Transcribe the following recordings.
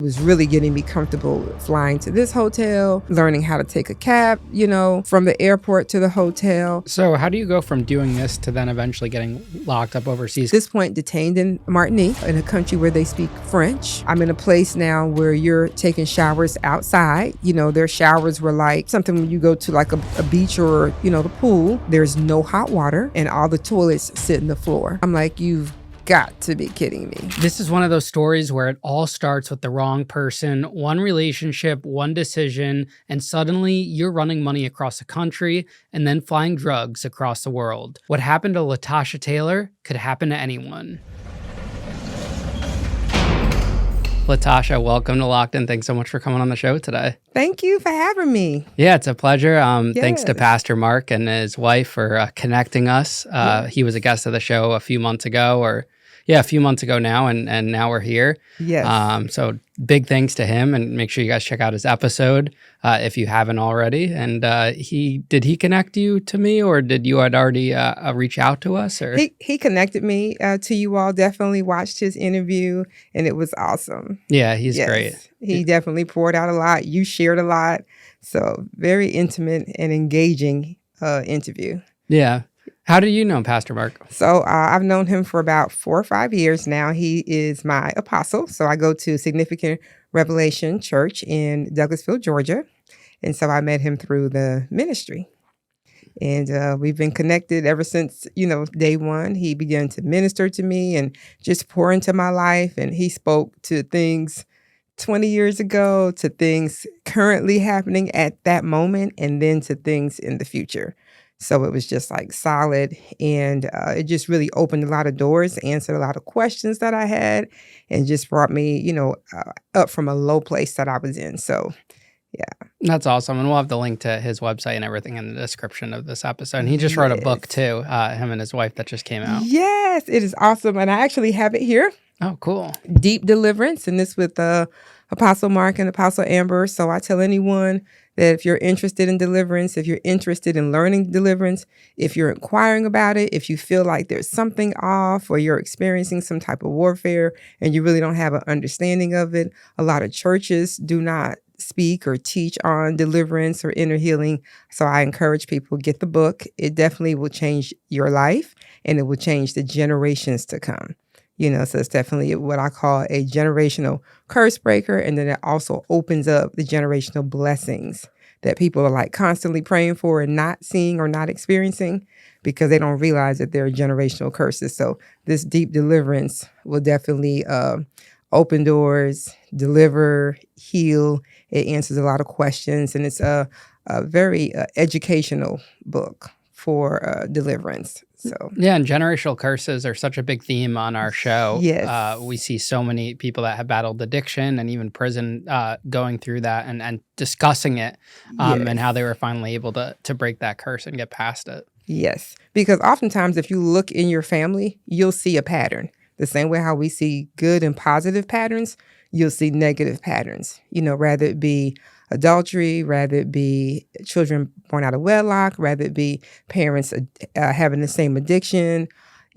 It was really getting me comfortable flying to this hotel, learning how to take a cab, from the airport to the hotel. So how do you go from doing this to then eventually getting locked up overseas? At this point, detained in Martinique, in a country where they speak French. I'm in a place now where you're taking showers outside. Their showers were like something when you go to like a beach or, the pool. There's no hot water and all the toilets sit on the floor. I'm like, you've got to be kidding me. This is one of those stories where it all starts with the wrong person, one relationship, one decision, and suddenly you're running money across the country and then flying drugs across the world. What happened to LaTascia Taylor could happen to anyone. LaTascia, welcome to Locked In. Thanks so much for coming on the show today. Thank you for having me. Yeah, it's a pleasure. Yes. Thanks to Pastor Mark and his wife for connecting us. Yes. He was a guest of the show a few months ago now, and now we're here. Yes. So big thanks to him, and make sure you guys check out his episode if you haven't already. And did he connect you to me, or did you had already reach out to us? Or he connected me to you all. Definitely watched his interview, and it was awesome. Yeah, he's great. He definitely poured out a lot. You shared a lot. So very intimate and engaging interview. Yeah. How do you know Pastor Mark? So I've known him for about 4 or 5 years now. He is my apostle. So I go to Significant Revelation Church in Douglasville, Georgia. And so I met him through the ministry. And we've been connected ever since, day one. He began to minister to me and just pour into my life. And he spoke to things 20 years ago, to things currently happening at that moment, and then to things in the future. So it was just like solid, and it just really opened a lot of doors, answered a lot of questions that I had, and just brought me, up from a low place that I was in. So, yeah. That's awesome. And we'll have the link to his website and everything in the description of this episode. And he just wrote a book too, him and his wife, that just came out. Yes, it is awesome. And I actually have it here. Oh, cool. Deep Deliverance, and this with Apostle Mark and Apostle Amber. So I tell anyone that if you're interested in deliverance, if you're interested in learning deliverance, if you're inquiring about it, if you feel like there's something off or you're experiencing some type of warfare and you really don't have an understanding of it, a lot of churches do not speak or teach on deliverance or inner healing. So I encourage people, get the book. It definitely will change your life, and it will change the generations to come. So it's definitely what I call a generational curse breaker. And then it also opens up the generational blessings that people are like constantly praying for and not seeing or not experiencing because they don't realize that they're generational curses. So this deep deliverance will definitely open doors, deliver, heal. It answers a lot of questions. And it's a very educational book for deliverance. So yeah, and generational curses are such a big theme on our show. Yes. We see so many people that have battled addiction and even prison going through that and discussing it and how they were finally able to break that curse and get past it. Yes, because oftentimes if you look in your family, you'll see a pattern. The same way how we see good and positive patterns, you'll see negative patterns, rather it be adultery, rather it be children born out of wedlock, rather it be parents having the same addiction,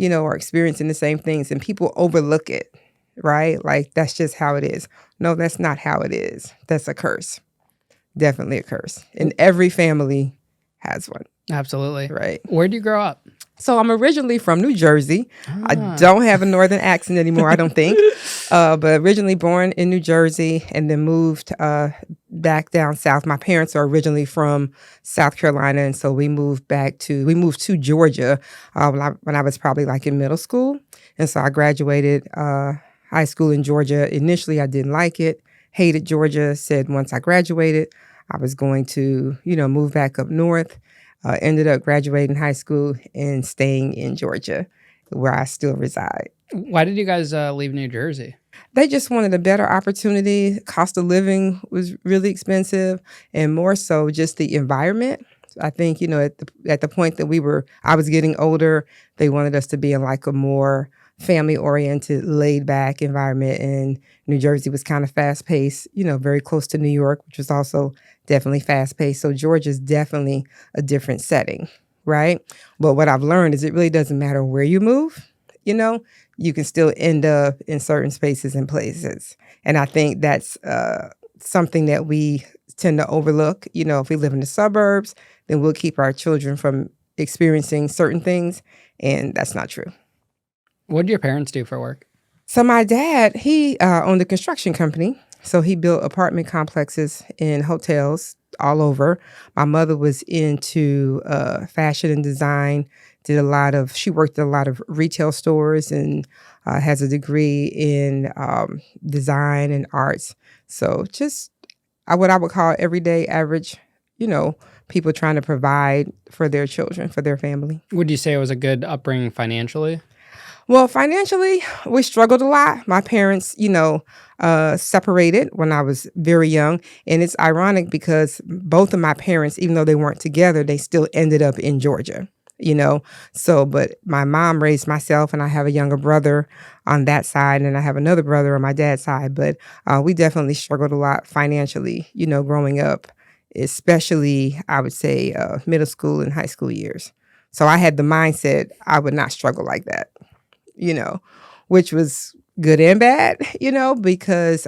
or experiencing the same things, and people overlook it, right? Like, that's just how it is. No, that's not how it is. That's a curse. Definitely a curse. And every family has one. Absolutely. Right. Where do you grow up? So I'm originally from New Jersey. I don't have a northern accent anymore, I don't think. But originally born in New Jersey and then moved back down south. My parents are originally from South Carolina. And so we moved to Georgia when I was probably like in middle school. And so I graduated high school in Georgia. Initially, I didn't like it, hated Georgia, said once I graduated, I was going to, move back up north. Ended up graduating high school and staying in Georgia, where I still reside. Why did you guys leave New Jersey? They just wanted a better opportunity. Cost of living was really expensive, and more so just the environment. I think, at the point that I was getting older, they wanted us to be in like a more family-oriented, laid-back environment, and New Jersey was kind of fast-paced, very close to New York, which was also definitely fast-paced. So Georgia's definitely a different setting, right? But what I've learned is it really doesn't matter where you move, you can still end up in certain spaces and places. And I think that's something that we tend to overlook. If we live in the suburbs, then we'll keep our children from experiencing certain things. And that's not true. What did your parents do for work? So my dad, he owned a construction company. So he built apartment complexes and hotels all over. My mother was into fashion and design, she worked at a lot of retail stores and has a degree in design and arts. So just what I would call everyday average, people trying to provide for their children, for their family. Would you say it was a good upbringing financially? Well, financially, we struggled a lot. My parents, separated when I was very young. And it's ironic because both of my parents, even though they weren't together, they still ended up in Georgia, So, but my mom raised myself, and I have a younger brother on that side, and I have another brother on my dad's side. But we definitely struggled a lot financially, growing up, especially, I would say, middle school and high school years. So I had the mindset I would not struggle like that. Which was good and bad, because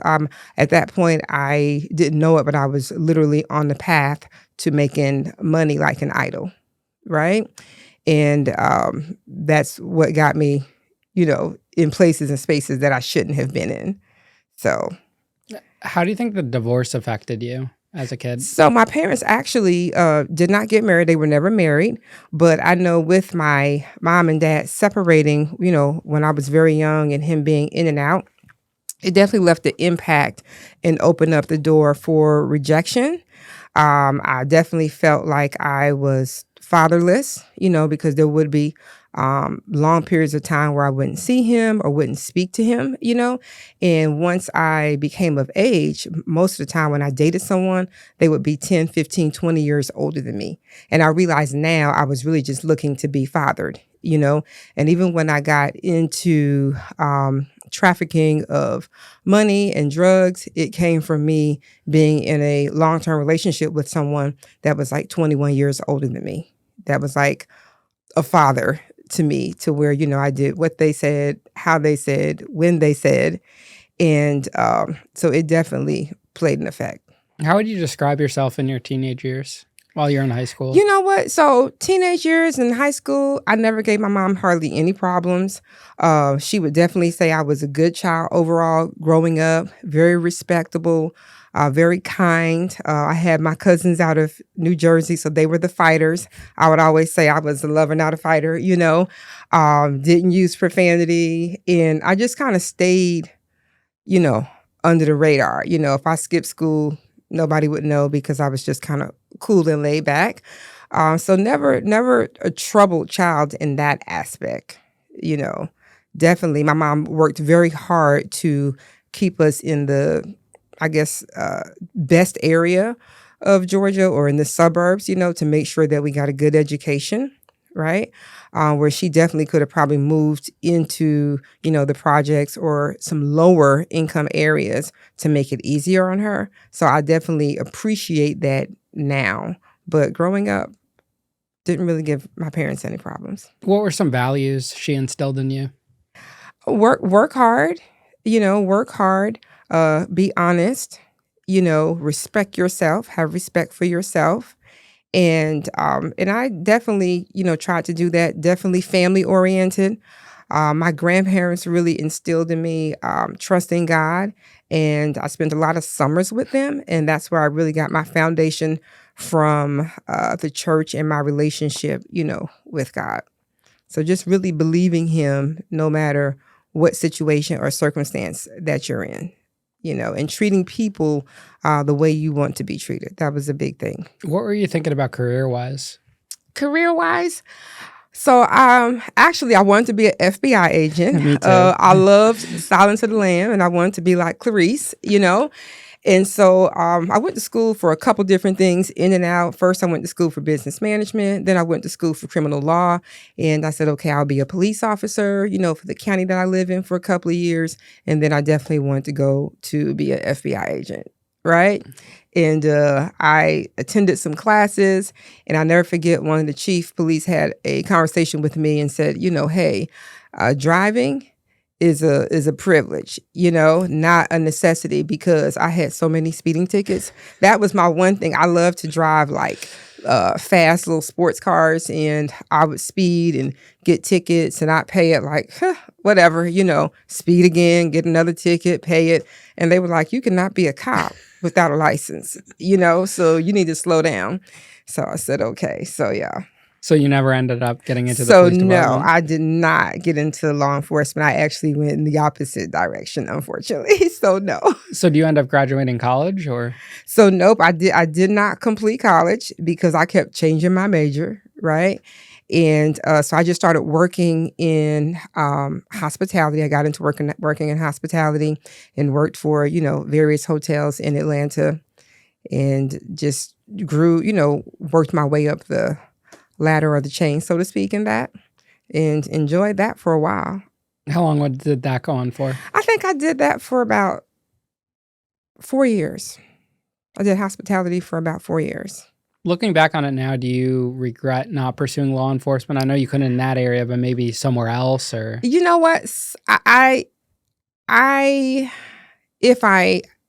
at that point I didn't know it, but I was literally on the path to making money like an idol, right? And that's what got me, in places and spaces that I shouldn't have been in. So, how do you think the divorce affected you as a kid? So my parents actually did not get married. They were never married. But I know with my mom and dad separating, when I was very young and him being in and out, it definitely left an impact and opened up the door for rejection. I definitely felt like I was fatherless, because there would be long periods of time where I wouldn't see him or wouldn't speak to him, And once I became of age, most of the time when I dated someone, they would be 10, 15, 20 years older than me. And I realized now I was really just looking to be fathered, And even when I got into trafficking of money and drugs, it came from me being in a long-term relationship with someone that was like 21 years older than me. That was like a father to me, to where, I did what they said, how they said, when they said. And so it definitely played an effect. How would you describe yourself in your teenage years while you're in high school? You know what? So teenage years in high school, I never gave my mom hardly any problems. She would definitely say I was a good child overall growing up, very respectable, very kind. I had my cousins out of New Jersey, so they were the fighters. I would always say I was a lover, not a fighter, didn't use profanity. And I just kind of stayed, under the radar. If I skipped school, nobody would know because I was just kind of cool and laid back. So never a troubled child in that aspect, Definitely, my mom worked very hard to keep us in the, I guess, best area of Georgia or in the suburbs, to make sure that we got a good education, right? Where she definitely could have probably moved into, the projects or some lower income areas to make it easier on her. So I definitely appreciate that now. But growing up, didn't really give my parents any problems. What were some values she instilled in you? Work hard, work hard, be honest, respect yourself, have respect for yourself. And I definitely, tried to do that, definitely family oriented. My grandparents really instilled in me trusting God, and I spent a lot of summers with them, and that's where I really got my foundation from the church and my relationship, with God. So just really believing him no matter what situation or circumstance that you're in, and treating people the way you want to be treated. That was a big thing. What were you thinking about career-wise? Career-wise? So actually, I wanted to be an FBI agent. Me too. I loved Silence of the Lamb, and I wanted to be like Clarice, And so I went to school for a couple different things, in and out. First, I went to school for business management. Then I went to school for criminal law. And I said, okay, I'll be a police officer, for the county that I live in for a couple of years. And then I definitely wanted to go to be an FBI agent, right? And I attended some classes. And I'll never forget, one of the chief police had a conversation with me and said, hey, driving is a privilege, not a necessity, because I had so many speeding tickets. That was my one thing. I love to drive like fast little sports cars, and I would speed and get tickets, and I'd pay it like whatever, speed again, get another ticket, pay it. And they were like, you cannot be a cop without a license, so you need to slow down. So I said, okay. So yeah. So you never ended up getting into the So police department? no, I did not get into law enforcement. I actually went in the opposite direction, unfortunately. So no. So do you end up graduating college, or? So nope, I did not complete college because I kept changing my major, right? And so I just started working in hospitality. I got into working in hospitality and worked for, various hotels in Atlanta, and just grew, worked my way up the ladder or the chain, so to speak, in that, and enjoyed that for a while. How long did that go on for? I think I did that for about 4 years. I did hospitality for about 4 years. Looking back on it now, do you regret not pursuing law enforcement? I know you couldn't in that area, but maybe somewhere else, or? You know what?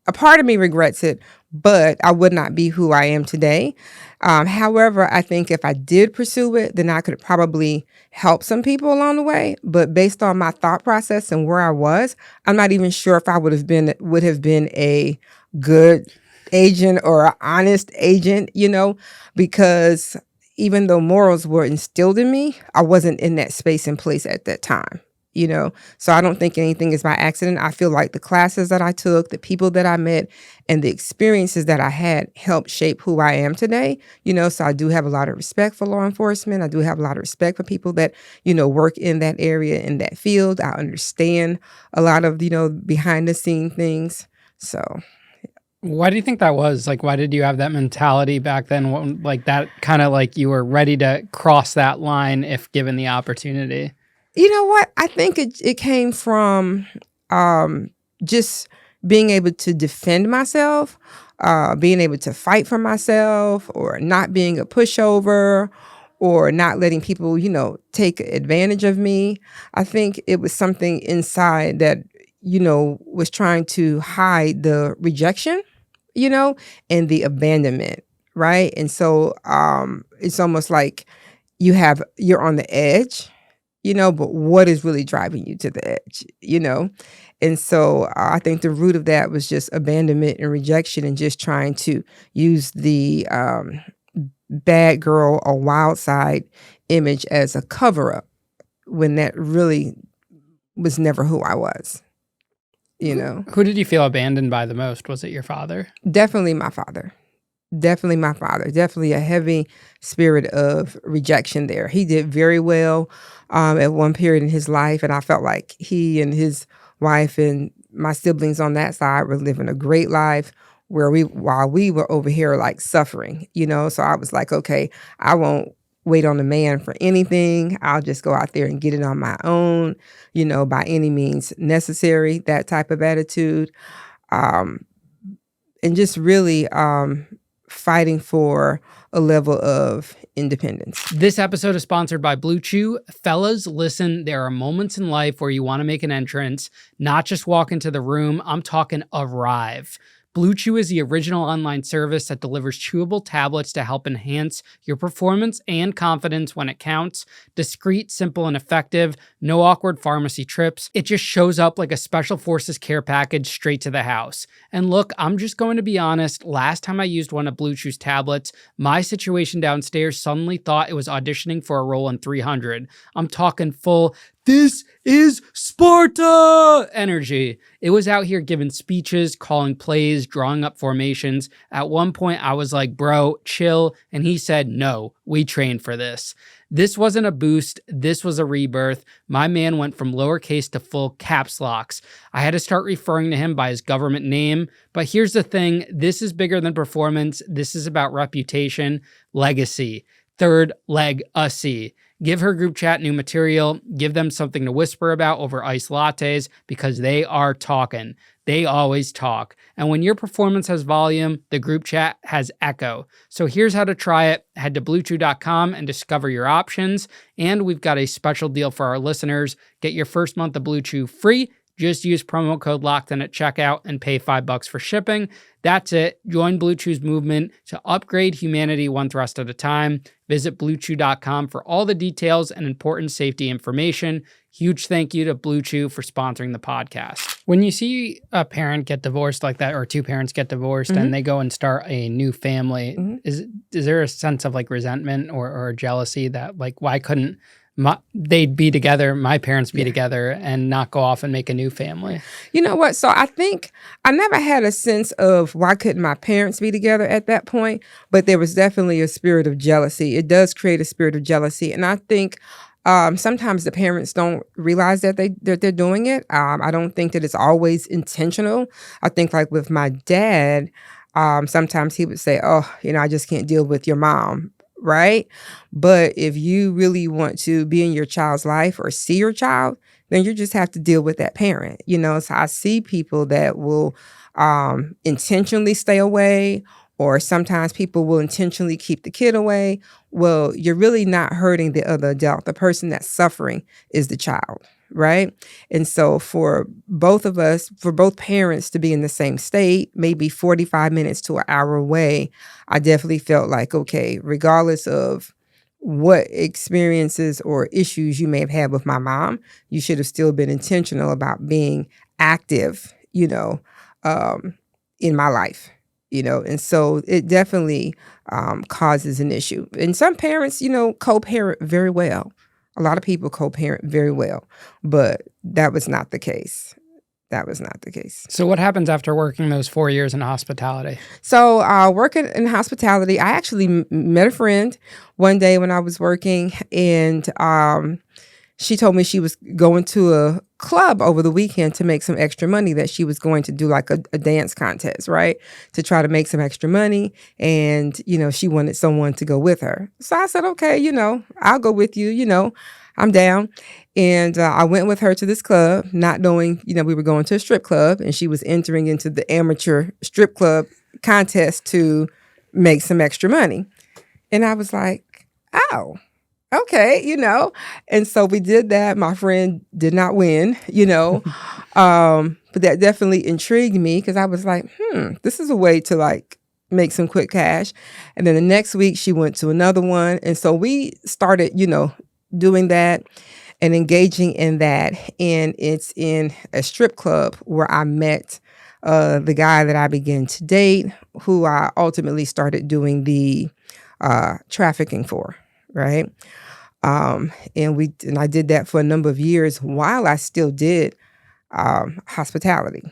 A part of me regrets it, but I would not be who I am today. However, I think if I did pursue it, then I could probably help some people along the way. But based on my thought process and where I was, I'm not even sure if I would have been a good agent or an honest agent, because even though morals were instilled in me, I wasn't in that space and place at that time. So I don't think anything is by accident. I feel like the classes that I took, the people that I met, and the experiences that I had helped shape who I am today. So I do have a lot of respect for law enforcement. I do have a lot of respect for people that, work in that area, in that field. I understand a lot of, behind the scene things. So. Why do you think that was? Like, why did you have that mentality back then? Like that kind of like you were ready to cross that line if given the opportunity? You know what? I think it came from just being able to defend myself, being able to fight for myself, or not being a pushover, or not letting people, take advantage of me. I think it was something inside that, was trying to hide the rejection, and the abandonment, right? And so it's almost like you're on the edge, but what is really driving you to the edge, And so I think the root of that was just abandonment and rejection, and just trying to use the bad girl or wild side image as a cover up, when that really was never who I was, Who did you feel abandoned by the most? Was it your father? Definitely my father. Definitely my father. Definitely a heavy spirit of rejection there. He did very well at one period in his life, and I felt like he and his wife and my siblings on that side were living a great life, while we were over here like suffering, So I was like, okay, I won't wait on a man for anything. I'll just go out there and get it on my own, by any means necessary, that type of attitude. And just really fighting for a level of independence. This episode is sponsored by Blue Chew. Fellas, listen, there are moments in life where you want to make an entrance, not just walk into the room. I'm talking arrive. Blue Chew is the original online service that delivers chewable tablets to help enhance your performance and confidence when it counts. Discreet, simple, and effective. No awkward pharmacy trips. It just shows up like a special forces care package straight to the house. And look, I'm just going to be honest. Last time I used one of Blue Chew's tablets, my situation downstairs suddenly thought it was auditioning for a role in 300. I'm talking full, "This is Sparta" energy. It was out here giving speeches, calling plays, drawing up formations. At one point, I was like, bro, chill. And he said, no, we trained for this. This wasn't a boost. This was a rebirth. My man went from lowercase to full caps locks. I had to start referring to him by his government name. But here's the thing. This is bigger than performance. This is about reputation, legacy. Third leg, a C. Give her group chat new material. Give them something to whisper about over iced lattes because they are talking. They always talk. And when your performance has volume, the group chat has echo. So here's how to try it. Head to bluechew.com and discover your options. And we've got a special deal for our listeners. Get your first month of Blue Chew free. Just use promo code LOCKEDIN at checkout and pay $5 for shipping. That's it. Join Blue Chew's movement to upgrade humanity one thrust at a time. Visit bluechew.com for all the details and important safety information. Huge thank you to Blue Chew for sponsoring the podcast. When you see a parent get divorced like that, or two parents get divorced and they go and start a new family, is there a sense of like resentment or jealousy that like, why couldn't they'd be together, my parents be together, and not go off and make a new family? You know what? So I think I never had a sense of why couldn't my parents be together at that point, but there was definitely a spirit of jealousy. It does create a spirit of jealousy. And I think sometimes the parents don't realize that they're doing it. I don't think that it's always intentional. I think like with my dad, sometimes he would say, oh, I just can't deal with your mom. Right? But if you really want to be in your child's life or see your child, then you just have to deal with that parent. So I see people that will intentionally stay away, or sometimes people will intentionally keep the kid away. Well, you're really not hurting the other adult. The person that's suffering is the child. Right? And so for both of us, for both parents to be in the same state, maybe 45 minutes to an hour away, I definitely felt like, okay, regardless of what experiences or issues you may have had with my mom, you should have still been intentional about being active, in my life, and so it definitely causes an issue. And some parents, co-parent very well. A lot of people co-parent very well, but that was not the case. So what happens after working those 4 years in hospitality? So working in hospitality, I actually met a friend one day when I was working, and she told me she was going to a club over the weekend to make some extra money, that she was going to do like a dance contest, right? To try to make some extra money. And, she wanted someone to go with her. So I said, okay, I'll go with you, I'm down. And I went with her to this club, not knowing, we were going to a strip club, and she was entering into the amateur strip club contest to make some extra money. And I was like, oh, okay, and so we did that. My friend did not win, but that definitely intrigued me, because I was like, this is a way to like make some quick cash. And then the next week she went to another one. And so we started, doing that and engaging in that. And it's in a strip club where I met the guy that I began to date, who I ultimately started doing the trafficking for, right? And I did that for a number of years while I still did hospitality,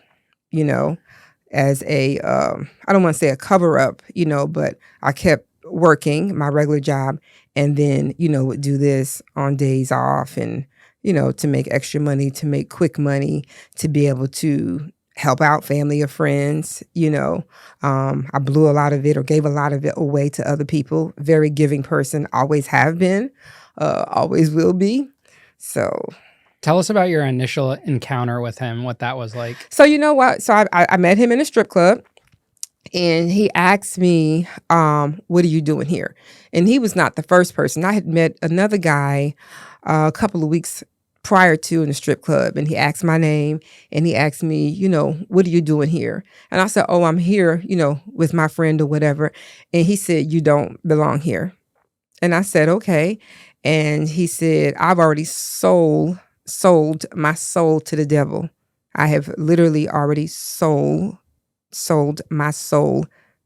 as a, I don't want to say a cover up, but I kept working my regular job, and then, would do this on days off, and, to make extra money, to make quick money, to be able to help out family or friends. I blew a lot of it, or gave a lot of it away to other people. Very giving person, always have been. Always will be. So tell us about your initial encounter with him, what that was like. So you know what? So I met him in a strip club, and he asked me, what are you doing here? And he was not the first person. I had met another guy a couple of weeks prior to in the strip club, and he asked my name, and he asked me, what are you doing here? And I said, oh, I'm here, with my friend or whatever. And he said, you don't belong here. And I said, okay. And he said, I've already sold my soul to the devil. I have literally already sold my soul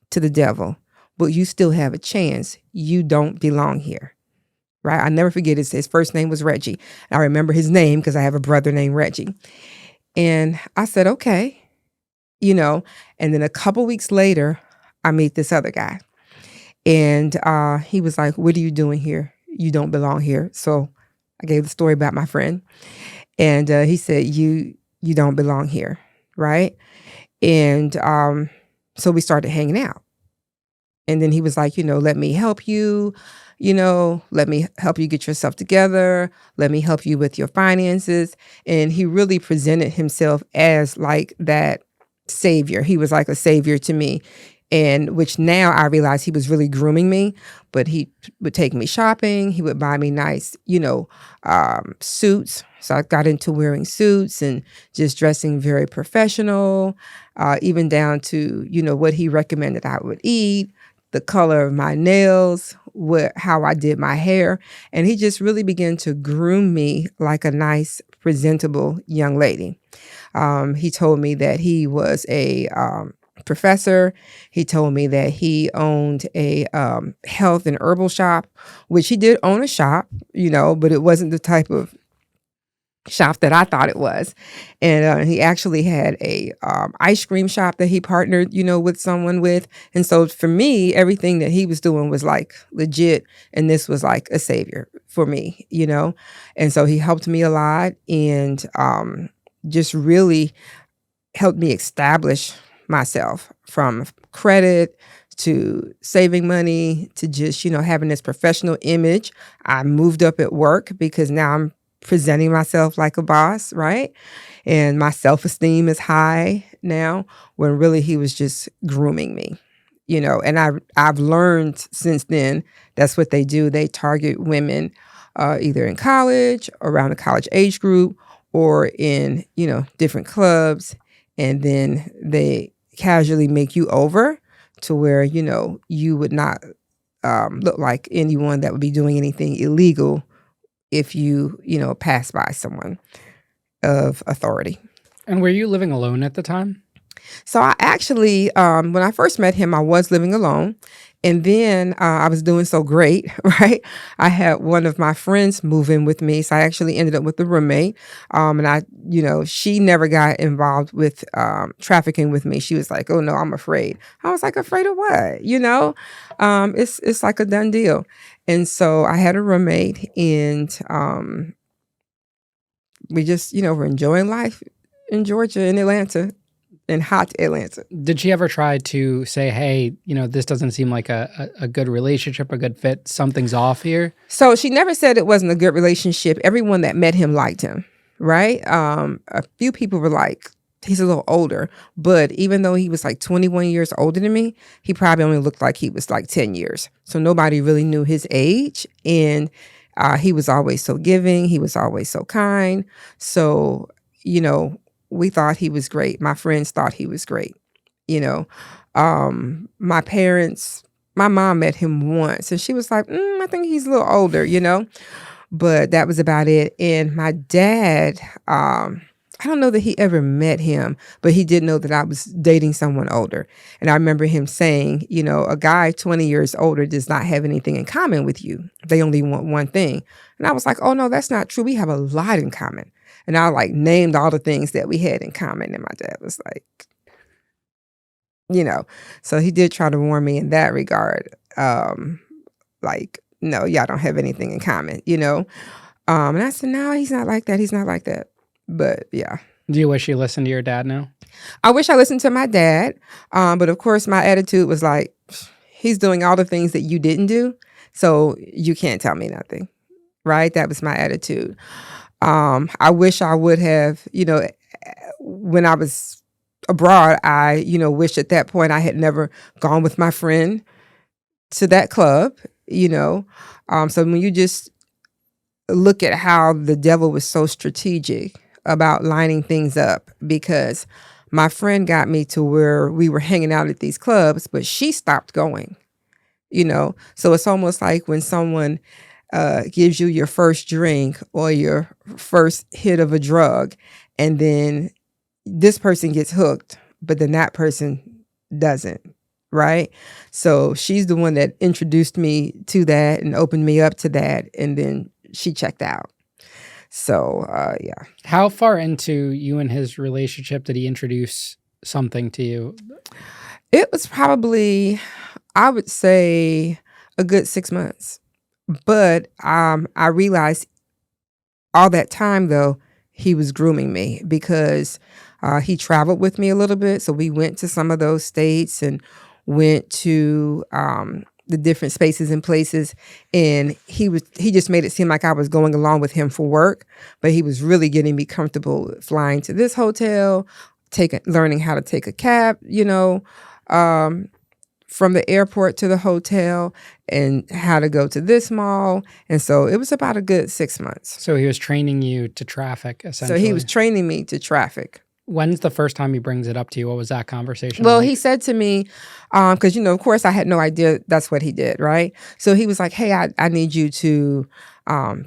to the devil. But you still have a chance. You don't belong here. Right? I never forget his first name was Reggie. I remember his name because I have a brother named Reggie. And I said, okay. And then a couple weeks later, I meet this other guy. And he was like, what are you doing here? You don't belong here. So I gave the story about my friend. And he said, you don't belong here. Right? And so we started hanging out. And then he was like, let me help you, let me help you get yourself together. Let me help you with your finances. And he really presented himself as like that savior. He was like a savior to me. And which now I realize he was really grooming me, but he would take me shopping. He would buy me nice, suits. So I got into wearing suits and just dressing very professional, even down to, what he recommended I would eat, the color of my nails, how I did my hair. And he just really began to groom me like a nice, presentable young lady. He told me that he was a professor. He told me that he owned a health and herbal shop, which he did own a shop, but it wasn't the type of shop that I thought it was. And he actually had a ice cream shop that he partnered, with someone with. And so for me, everything that he was doing was like legit. And this was like a savior for me, And so he helped me a lot and just really helped me establish myself from credit to saving money to just, having this professional image. I moved up at work because now I'm presenting myself like a boss, right? And my self-esteem is high now, when really he was just grooming me, and I've learned since then that's what they do. They target women either in college, around the college age group, or in, different clubs. And then they casually make you over to where, you would not look like anyone that would be doing anything illegal if you, pass by someone of authority. And were you living alone at the time? So I actually, when I first met him, I was living alone. And then I was doing so great, right? I had one of my friends move in with me. So I actually ended up with a roommate. And she never got involved with trafficking with me. She was like, oh no, I'm afraid. I was like, afraid of what? It's like a done deal. And so I had a roommate and we just, were enjoying life in Georgia, in Atlanta. In hot Atlanta. Did she ever try to say, hey, this doesn't seem like a good relationship, a good fit, something's off here? So she never said it wasn't a good relationship. Everyone that met him liked him, right? A few people were like, he's a little older, but even though he was like 21 years older than me, he probably only looked like he was like 10 years. So nobody really knew his age. And he was always so giving. He was always so kind. So, we thought he was great. My friends thought he was great. My parents, my mom met him once and she was like, I think he's a little older, but that was about it. And my dad, I don't know that he ever met him, but he did know that I was dating someone older. And I remember him saying, a guy 20 years older does not have anything in common with you. They only want one thing. And I was like, oh no, that's not true. We have a lot in common. And I like named all the things that we had in common. And my dad was like, so he did try to warn me in that regard. Like, no, y'all don't have anything in common, And I said, no, he's not like that. He's not like that. But yeah. Do you wish you listened to your dad now? I wish I listened to my dad. But of course, my attitude was like, he's doing all the things that you didn't do. So you can't tell me nothing. Right? That was my attitude. I wish I would have, when I was abroad, I, wish at that point I had never gone with my friend to that club, So when you just look at how the devil was so strategic about lining things up, because my friend got me to where we were hanging out at these clubs, but she stopped going, So it's almost like when someone gives you your first drink or your first hit of a drug, and then this person gets hooked, but then that person doesn't, right? So she's the one that introduced me to that and opened me up to that, and then she checked out. So, yeah. How far into you and his relationship did he introduce something to you? It was probably, I would say, a good 6 months. But I realized all that time, though, he was grooming me because he traveled with me a little bit. So we went to some of those states and went to the different spaces and places, and he just made it seem like I was going along with him for work, but he was really getting me comfortable flying to this hotel, learning how to take a cab, from the airport to the hotel, and how to go to this mall. And so it was about a good 6 months. So he was training you to traffic, essentially. So he was training me to traffic. When's the first time he brings it up to you? What was that conversation Well, like? he said to me, because, of course, I had no idea that's what he did, right? So he was like, hey, I need you to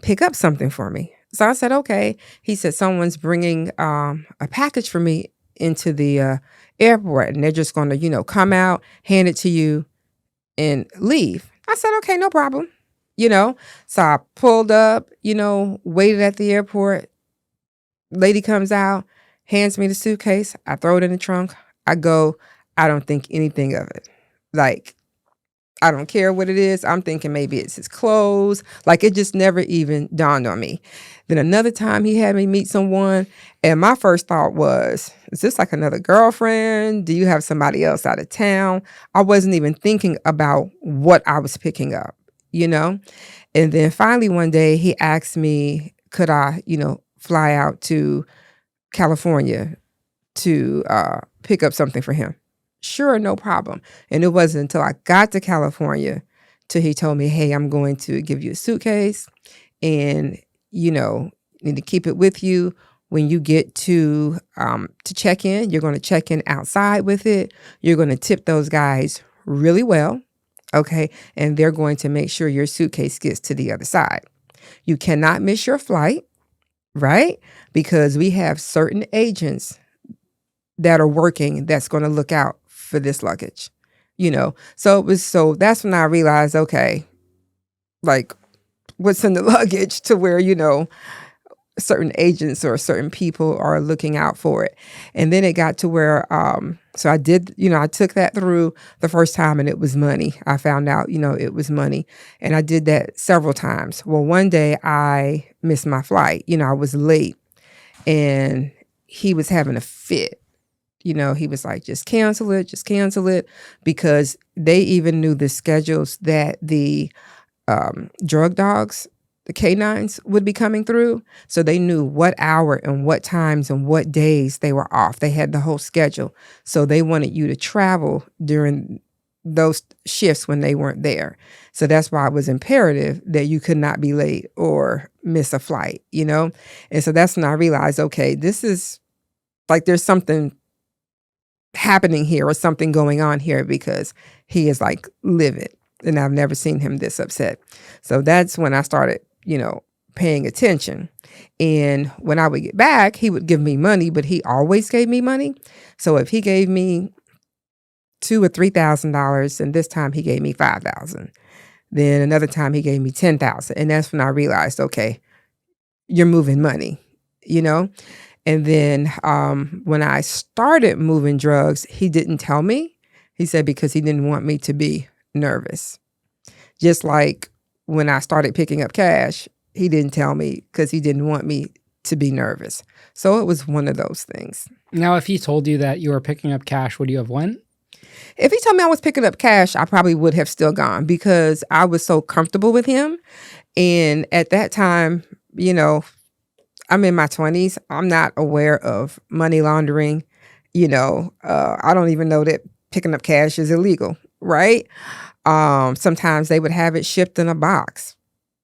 pick up something for me. So I said, okay. He said, someone's bringing a package for me into the airport, and they're just going to, come out, hand it to you, and leave. I said, okay, no problem. So I pulled up, waited at the airport. Lady comes out, hands me the suitcase. I throw it in the trunk. I go, I don't think anything of it. Like, I don't care what it is. I'm thinking maybe it's his clothes. Like, it just never even dawned on me. Then another time he had me meet someone, and my first thought was, is this like another girlfriend? Do you have somebody else out of town? I wasn't even thinking about what I was picking up, And then finally one day he asked me, could I, fly out to California to pick up something for him. Sure, no problem. And it wasn't until I got to California till he told me, hey, I'm going to give you a suitcase, and, need to keep it with you. When you get to check in, you're going to check in outside with it. You're going to tip those guys really well, okay? And they're going to make sure your suitcase gets to the other side. You cannot miss your flight, right? Because we have certain agents that are working that's going to look out for this luggage, So that's when I realized, okay, like, what's in the luggage to where, certain agents or certain people are looking out for it. And then it got to where, so I did, I took that through the first time, and it was money. I found out, it was money. And I did that several times. Well, one day I missed my flight. I was late, and he was having a fit. He was like, just cancel it, because they even knew the schedules that the drug dogs, the canines, would be coming through. So they knew what hour and what times and what days they were off. They had the whole schedule. So they wanted you to travel during those shifts when they weren't there. So that's why it was imperative that you could not be late or miss a flight, And so that's when I realized, okay, this is like, there's something happening here or something going on here, because he is like livid, and I've never seen him this upset. So that's when I started, paying attention. And when I would get back, he would give me money, but he always gave me money. So if he gave me $2,000 or $3,000, and this time he gave me $5,000, then another time he gave me $10,000, and that's when I realized, okay, you're moving money, And then when I started moving drugs, he didn't tell me. He said because he didn't want me to be nervous. Just like when I started picking up cash, he didn't tell me because he didn't want me to be nervous. So it was one of those things. Now, if he told you that you were picking up cash, would you have went? If he told me I was picking up cash, I probably would have still gone, because I was so comfortable with him. And at that time, I'm in my 20s. I'm not aware of money laundering. I don't even know that picking up cash is illegal, right? Sometimes they would have it shipped in a box.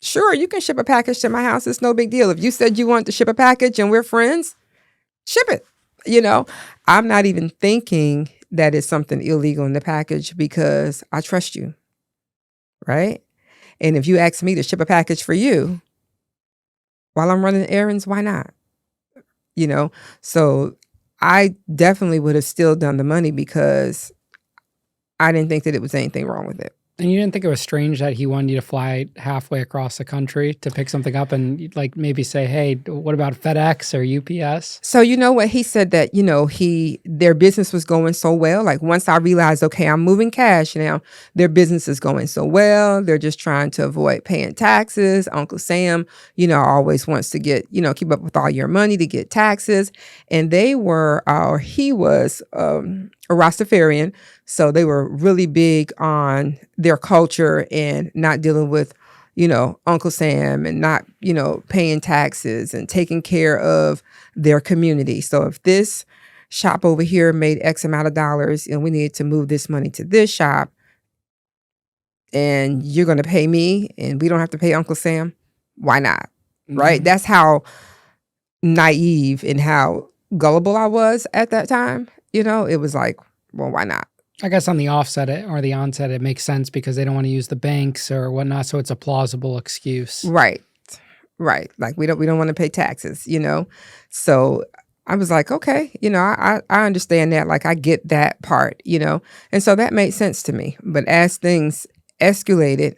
Sure, you can ship a package to my house. It's no big deal. If you said you wanted to ship a package and we're friends, ship it. I'm not even thinking that it's something illegal in the package, because I trust you, right? And if you ask me to ship a package for you while I'm running errands, why not? So I definitely would have still done the money, because I didn't think that it was anything wrong with it. And you didn't think it was strange that he wanted you to fly halfway across the country to pick something up and like maybe say, hey, what about FedEx or UPS? So you know what? He said that, their business was going so well. Like, once I realized, okay, I'm moving cash now, their business is going so well. They're just trying to avoid paying taxes. Uncle Sam, always wants to get, keep up with all your money to get taxes. And they were, or he was a Rastafarian. So they were really big on their culture and not dealing with, Uncle Sam, and not, paying taxes and taking care of their community. So if this shop over here made X amount of dollars and we needed to move this money to this shop, and you're going to pay me and we don't have to pay Uncle Sam, why not? Right? That's how naive and how gullible I was at that time. It was like, well, why not? I guess on the onset, it makes sense because they don't want to use the banks or whatnot. So it's a plausible excuse. Right. Like we don't want to pay taxes, So I was like, okay, I understand that. Like I get that part, and so that made sense to me. But as things escalated,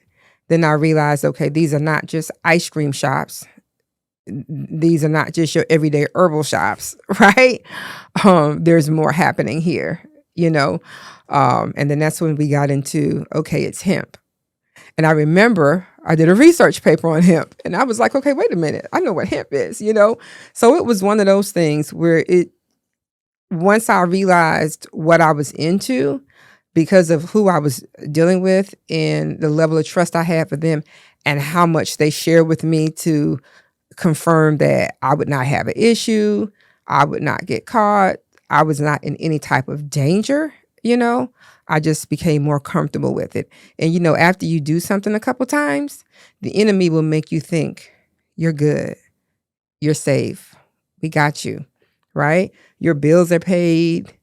then I realized, okay, these are not just ice cream shops. These are not just your everyday herbal shops, right? There's more happening here, and then that's when we got into, okay, it's hemp. And I remember I did a research paper on hemp, and I was like, okay, wait a minute. I know what hemp is, So it was one of those things where once I realized what I was into, because of who I was dealing with and the level of trust I had for them and how much they shared with me to confirm that I would not have an issue, I would not get caught, I was not in any type of danger, I just became more comfortable with it. And, after you do something a couple times, the enemy will make you think you're good, you're safe, we got you, right? Your bills are paid.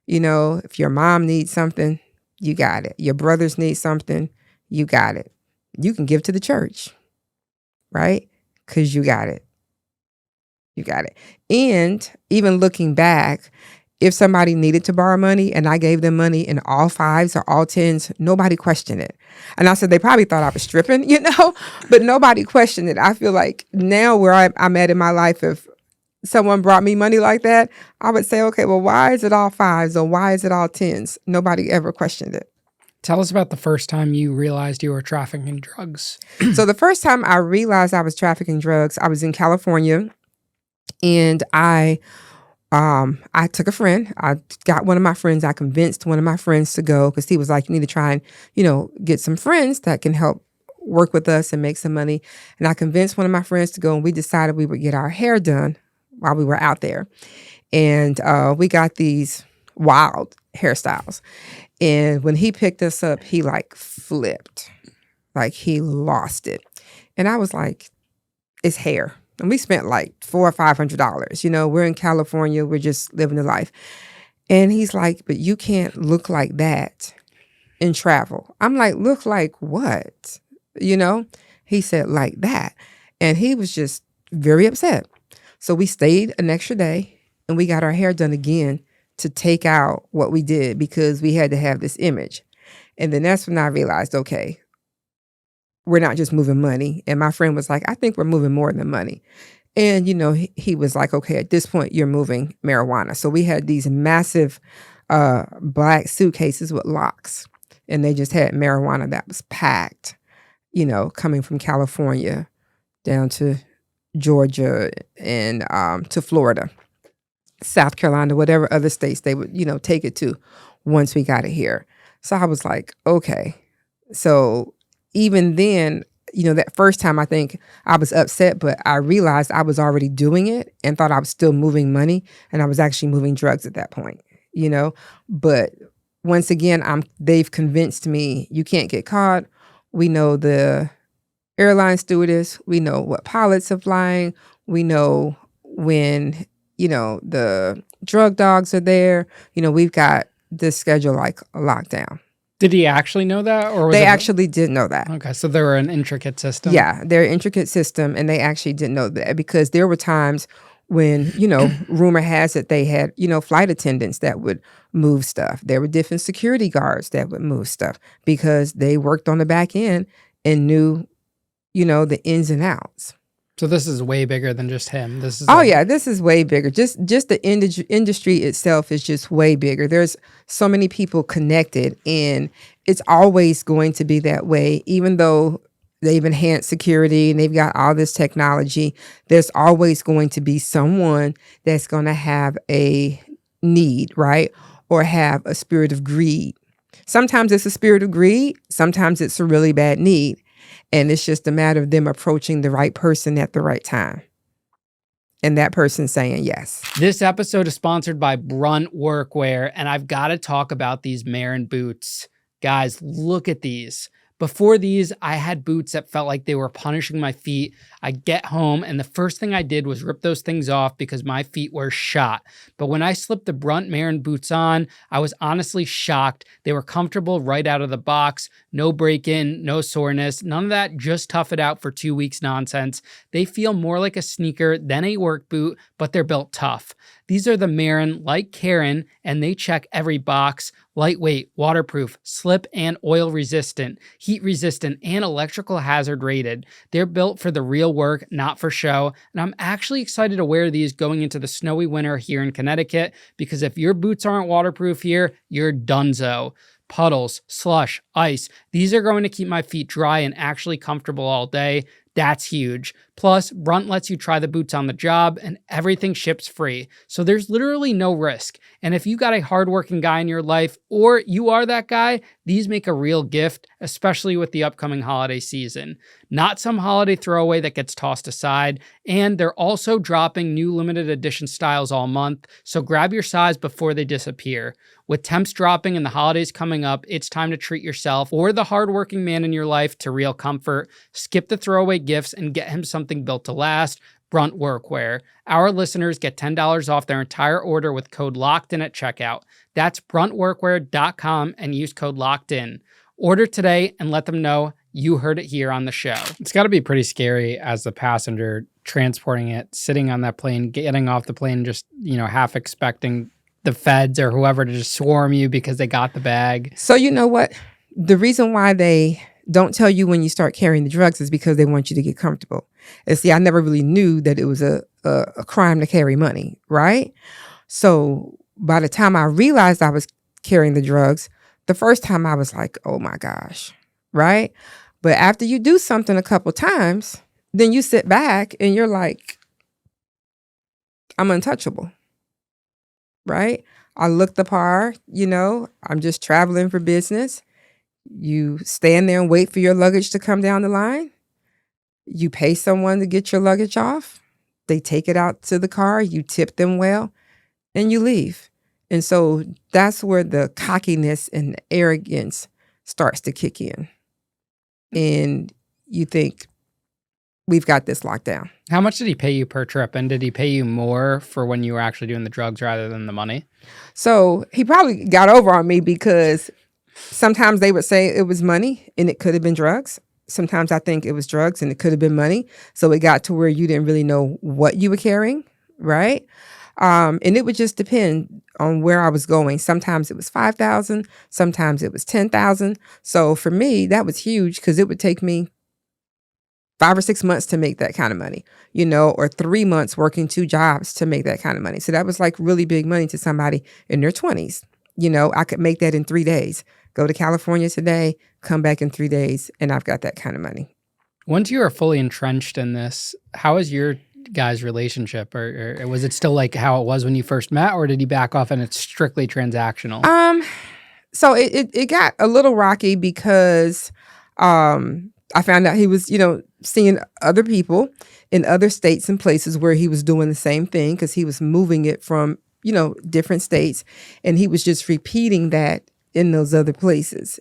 If your mom needs something, you got it. Your brothers need something, you got it. You can give to the church, right? Because you got it. You got it. And even looking back, if somebody needed to borrow money and I gave them money in all fives or all tens, nobody questioned it. And I said, they probably thought I was stripping, but nobody questioned it. I feel like now where I'm at in my life, if someone brought me money like that, I would say, okay, well, why is it all fives or why is it all tens? Nobody ever questioned it. Tell us about the first time you realized you were trafficking drugs. So the first time I realized I was trafficking drugs, I was in California, and I took a friend. I got one of my friends. I convinced one of my friends to go because he was like, you need to try and, get some friends that can help work with us and make some money. And I convinced one of my friends to go, and we decided we would get our hair done while we were out there. And we got these wild hairstyles. And when he picked us up, he like flipped, like he lost it. And I was like, it's hair. And we spent like $400 or $500. We're in California. We're just living the life. And he's like, but you can't look like that and travel. I'm like, look like what? He said like that. And he was just very upset. So we stayed an extra day and we got our hair done again to take out what we did because we had to have this image. And then that's when I realized, okay, we're not just moving money. And my friend was like, I think we're moving more than money. And, he was like, okay, at this point, you're moving marijuana. So we had these massive black suitcases with locks. And they just had marijuana that was packed, coming from California down to Georgia and to Florida, South Carolina, whatever other states they would, take it to once we got it here. So I was like, okay. So even then, that first time I think I was upset, but I realized I was already doing it and thought I was still moving money, and I was actually moving drugs at that point, But once again, they've convinced me you can't get caught. We know the airline stewardess. We know what pilots are flying. We know when, the drug dogs are there. We've got this schedule like locked down. Did he actually know that? Or was they actually did know that. Okay, so they were an intricate system. Yeah, they're an intricate system, and they actually didn't know that because there were times when, rumor has it they had, flight attendants that would move stuff. There were different security guards that would move stuff because they worked on the back end and knew, the ins and outs. So this is way bigger than just him. This is this is way bigger. Just the industry itself is just way bigger. There's so many people connected, and it's always going to be that way. Even though they've enhanced security and they've got all this technology, there's always going to be someone that's going to have a need, right? or have a spirit of greed. Sometimes it's a spirit of greed. Sometimes it's a really bad need. And it's just a matter of them approaching the right person at the right time. And that person saying yes. This episode is sponsored by Brunt Workwear, and I've got to talk about these Marin boots. Guys, look at these. Before these, I had boots that felt like they were punishing my feet. I get home, and the first thing I did was rip those things off because my feet were shot. But when I slipped the Brunt Marin boots on, I was honestly shocked. They were comfortable right out of the box. No break-in, no soreness, none of that just tough it out for 2 weeks nonsense. They feel more like a sneaker than a work boot, but they're built tough. These are the Marin, like Karen, and they check every box. Lightweight, waterproof, slip and oil resistant, heat resistant, and electrical hazard rated. They're built for the real work, not for show. And I'm actually excited to wear these going into the snowy winter here in Connecticut, because if your boots aren't waterproof here, you're donezo. Puddles, slush, ice. These are going to keep my feet dry and actually comfortable all day. That's huge. Plus, Brunt lets you try the boots on the job and everything ships free. So there's literally no risk. And if you got a hardworking guy in your life, or you are that guy, these make a real gift, especially with the upcoming holiday season. Not some holiday throwaway that gets tossed aside. And they're also dropping new limited edition styles all month. So grab your size before they disappear. With temps dropping and the holidays coming up, it's time to treat yourself or the hardworking man in your life to real comfort. Skip the throwaway gifts and get him something built to last. Brunt Workwear. Our listeners get $10 off their entire order with code LOCKEDIN at checkout. That's bruntworkwear.com and use code LOCKEDIN. Order today and let them know you heard it here on the show. It's got to be pretty scary as the passenger transporting it, sitting on that plane, getting off the plane, just, half expecting the feds or whoever to just swarm you because they got the bag. So you know what? The reason why they don't tell you when you start carrying the drugs is because they want you to get comfortable. And see, I never really knew that it was a crime to carry money, right? So by the time I realized I was carrying the drugs, the first time I was like, oh my gosh, right? But after you do something a couple times, then you sit back and you're like, I'm untouchable, right? I look the part, I'm just traveling for business. You stand there and wait for your luggage to come down the line. You pay someone to get your luggage off. They take it out to the car. You tip them well, and you leave. And so that's where the cockiness and the arrogance starts to kick in. And you think, we've got this locked down. How much did he pay you per trip? And did he pay you more for when you were actually doing the drugs rather than the money? So he probably got over on me because sometimes they would say it was money and it could have been drugs. Sometimes I think it was drugs and it could have been money. So it got to where you didn't really know what you were carrying, right? And it would just depend on where I was going. Sometimes it was $5,000. Sometimes it was $10,000. So for me, that was huge because it would take me 5 or 6 months to make that kind of money, or 3 months working 2 jobs to make that kind of money. So that was like really big money to somebody in their 20s. I could make that in 3 days. Go to California today, come back in 3 days, and I've got that kind of money. Once you are fully entrenched in this, how is your guys' relationship? Or was it still like how it was when you first met, or did he back off and it's strictly transactional? So it got a little rocky because I found out he was, seeing other people in other states and places where he was doing the same thing because he was moving it from, different states. And he was just repeating that in those other places,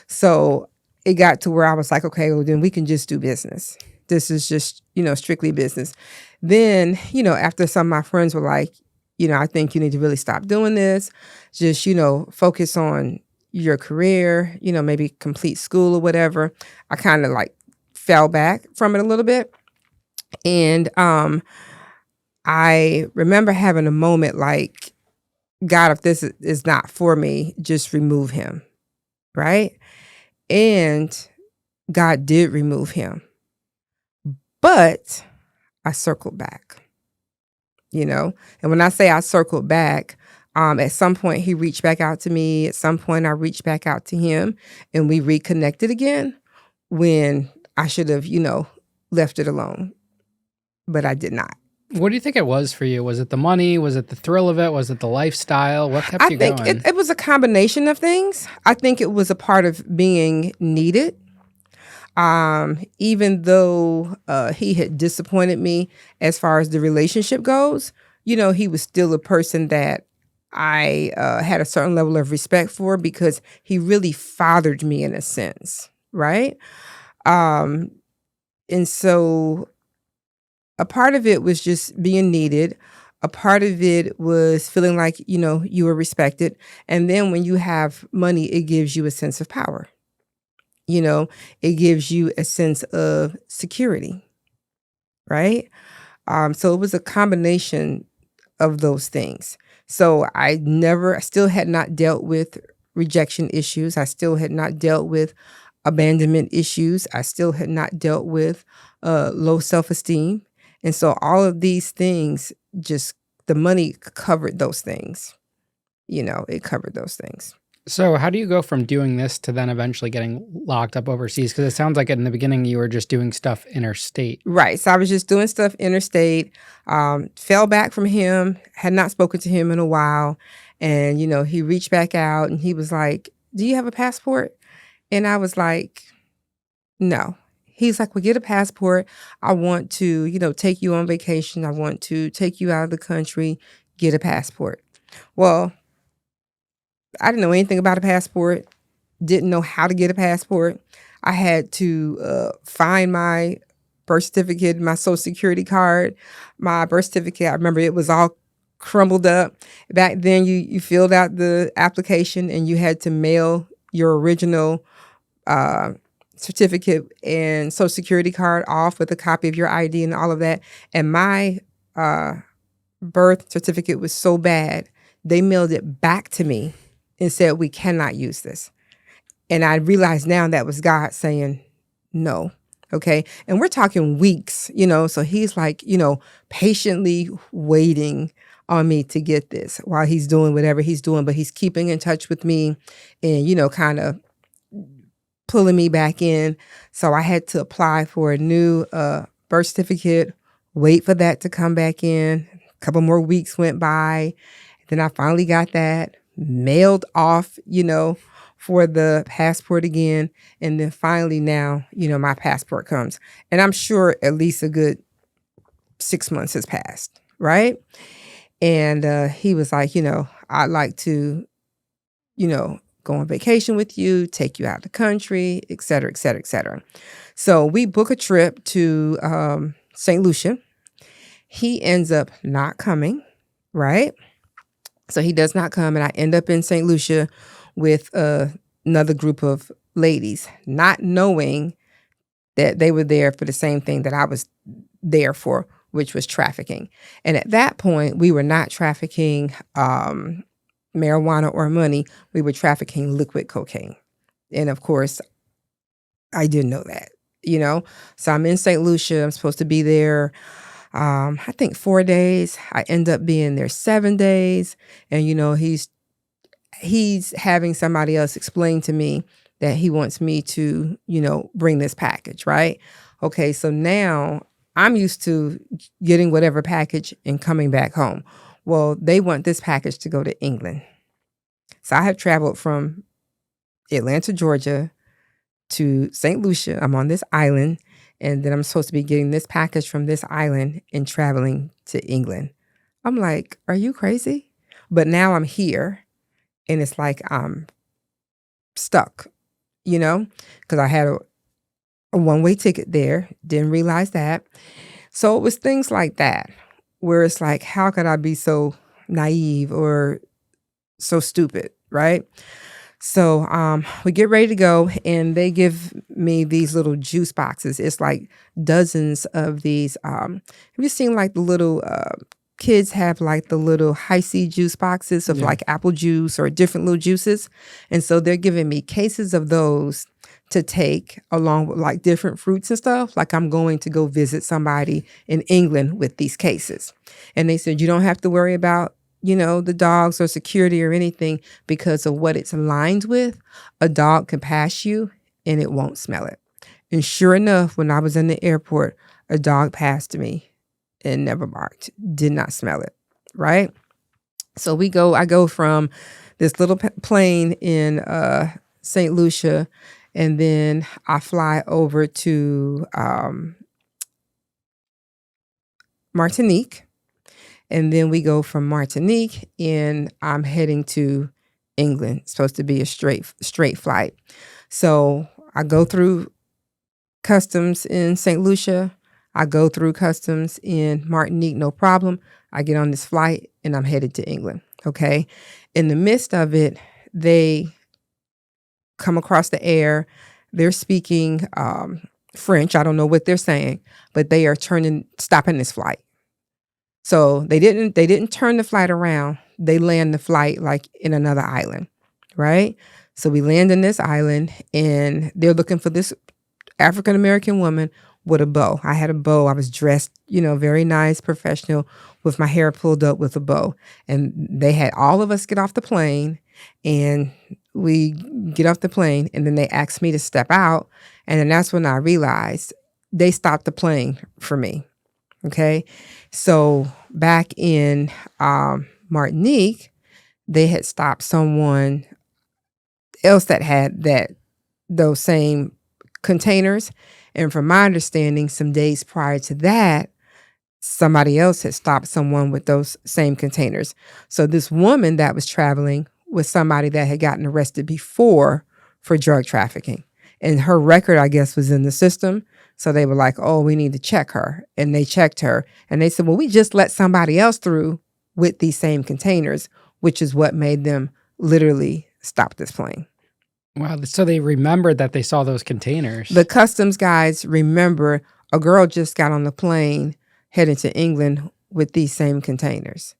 So it got to where I was like, okay, well, then we can just do business. This is just, strictly business. Then, after some of my friends were like, I think you need to really stop doing this. Just, focus on your career, maybe complete school or whatever. I kind of like fell back from it a little bit. And I remember having a moment like, God, if this is not for me, just remove him, right? And God did remove him. But I circled back, And when I say I circled back, at some point he reached back out to me. At some point I reached back out to him and we reconnected again when I should have, left it alone. But I did not. What do you think it was for you? Was it the money? Was it the thrill of it? Was it the lifestyle? What kept I you think going? it was a combination of things. I think it was a part of being needed. Even though he had disappointed me as far as the relationship goes, he was still a person that I had a certain level of respect for because he really fathered me in a sense, right? Um, and so a part of it was just being needed. A part of it was feeling like, you were respected. And then when you have money, it gives you a sense of power. It gives you a sense of security, right? So it was a combination of those things. So I still had not dealt with rejection issues. I still had not dealt with abandonment issues. I still had not dealt with low self-esteem. And so all of these things, just the money covered those things. It covered those things. So, how do you go from doing this to then eventually getting locked up overseas? Because it sounds like in the beginning you were just doing stuff interstate. Right. So I was just doing stuff interstate, fell back from him, had not spoken to him in a while. And, he reached back out and he was like, "Do you have a passport?" And I was like, "No." He's like, "Well, get a passport. I want to, take you on vacation. I want to take you out of the country. Get a passport." Well, I didn't know anything about a passport, didn't know how to get a passport. I had to find my birth certificate, my social security card, my birth certificate. I remember it was all crumbled up. Back then, you filled out the application and you had to mail your original certificate and social security card off with a copy of your ID and all of that. And my birth certificate was so bad, they mailed it back to me and said, "We cannot use this." And I realize now that was God saying no. Okay. And we're talking weeks, so he's like, patiently waiting on me to get this while he's doing whatever he's doing, but he's keeping in touch with me and, kind of pulling me back in. So I had to apply for a new birth certificate, wait for that to come back in. A couple more weeks went by. Then I finally got that mailed off, for the passport again. And then finally now, my passport comes. And I'm sure at least a good 6 months has passed, right? And he was like, "I'd like to, go on vacation with you, take you out of the country, et cetera, et cetera, et cetera." So we book a trip to St. Lucia. He ends up not coming, right? So he does not come, and I end up in St. Lucia with another group of ladies, not knowing that they were there for the same thing that I was there for, which was trafficking. And at that point, we were not trafficking marijuana or money. We were trafficking liquid cocaine. And of course, I didn't know that, So I'm in St. Lucia. I'm supposed to be there I think 4 days. I end up being there 7 days. And, he's having somebody else explain to me that he wants me to, bring this package, right? Okay, so now I'm used to getting whatever package and coming back home. Well, they want this package to go to England. So I have traveled from Atlanta, Georgia to St. Lucia. I'm on this island. And then I'm supposed to be getting this package from this island and traveling to England. I'm like, are you crazy? But now I'm here and it's like I'm stuck, because I had a one-way ticket there. Didn't realize that. So it was things like that where it's like, how could I be so naive or so stupid, right? So we get ready to go and they give me these little juice boxes. It's like dozens of these. Have you seen like the little kids have like the little high C juice boxes of like apple juice or different little juices? And so they're giving me cases of those to take along with like different fruits and stuff. Like I'm going to go visit somebody in England with these cases. And they said, you don't have to worry about the dogs or security or anything because of what it's lined with. A dog can pass you and it won't smell it. And sure enough, when I was in the airport, a dog passed me and never marked. Did not smell it, right? So I go from this little plane in St. Lucia, and then I fly over to Martinique. And then we go from Martinique, and I'm heading to England. It's supposed to be a straight flight. So I go through customs in St. Lucia. I go through customs in Martinique, no problem. I get on this flight, and I'm headed to England. Okay. In the midst of it, they come across the air. They're speaking French. I don't know what they're saying, but they are stopping this flight. So they didn't turn the flight around. They land the flight like in another island, right? So we land in this island, and they're looking for this African-American woman with a bow. I had a bow. I was dressed, very nice, professional, with my hair pulled up with a bow. And they had all of us get off the plane, and we get off the plane, and then they asked me to step out. And then that's when I realized they stopped the plane for me. Okay. So back in Martinique, they had stopped someone else that had those same containers. And from my understanding, some days prior to that, somebody else had stopped someone with those same containers. So this woman that was traveling was somebody that had gotten arrested before for drug trafficking. And her record, I guess, was in the system. So they were like, oh, we need to check her. And they checked her. And they said, well, we just let somebody else through with these same containers, which is what made them literally stop this plane. Wow. So they remembered that they saw those containers. The customs guys remember a girl just got on the plane heading to England with these same containers.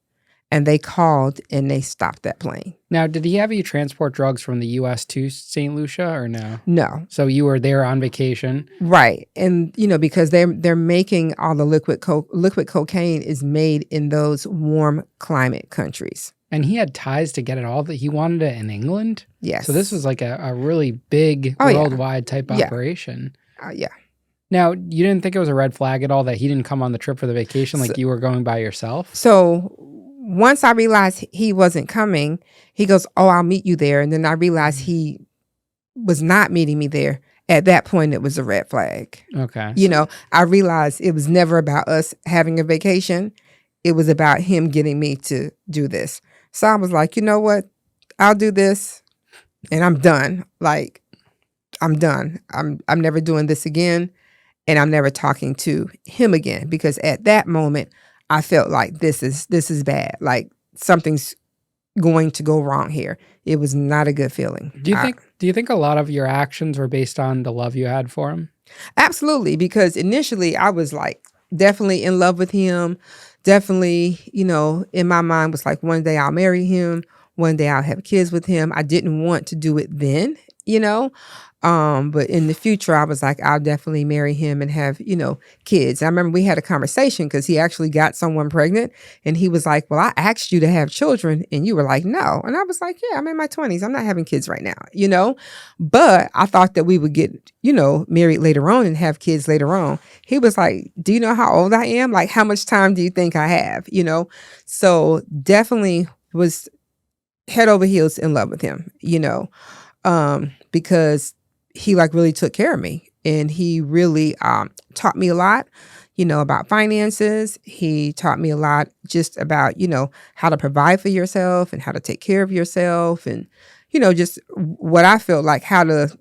And they called and they stopped that plane. Now, did he have you transport drugs from the U.S. to St. Lucia or no? No. So you were there on vacation? Right. And, because they're making all the liquid cocaine is made in those warm climate countries. And he had ties to get it all, that he wanted it in England? Yes. So this was like a really big worldwide type operation. Yeah. Now, you didn't think it was a red flag at all that he didn't come on the trip for the vacation, like you were going by yourself? So once I realized he wasn't coming, he goes, oh, I'll meet you there. And then I realized he was not meeting me there. At that point, it was a red flag. Okay. I realized it was never about us having a vacation. It was about him getting me to do this. So I was like, you know what? I'll do this and I'm done. Like, I'm done. I'm never doing this again. And I'm never talking to him again, because at that moment, I felt like this is bad. Like something's going to go wrong here. It was not a good feeling. Do you think a lot of your actions were based on the love you had for him? Absolutely, because initially I was like definitely in love with him. Definitely, in my mind was like, one day I'll marry him. One day I'll have kids with him. I didn't want to do it then, but in the future, I was like, I'll definitely marry him and have, kids. I remember we had a conversation because he actually got someone pregnant, and he was like, well, I asked you to have children and you were like, no. And I was like, yeah, I'm in my 20s. I'm not having kids right now, but I thought that we would get, married later on and have kids later on. He was like, do you know how old I am? Like, how much time do you think I have? So definitely was head over heels in love with him, because he like really took care of me, and he really taught me a lot, about finances. He taught me a lot just about, how to provide for yourself and how to take care of yourself, and, just what I felt like, how to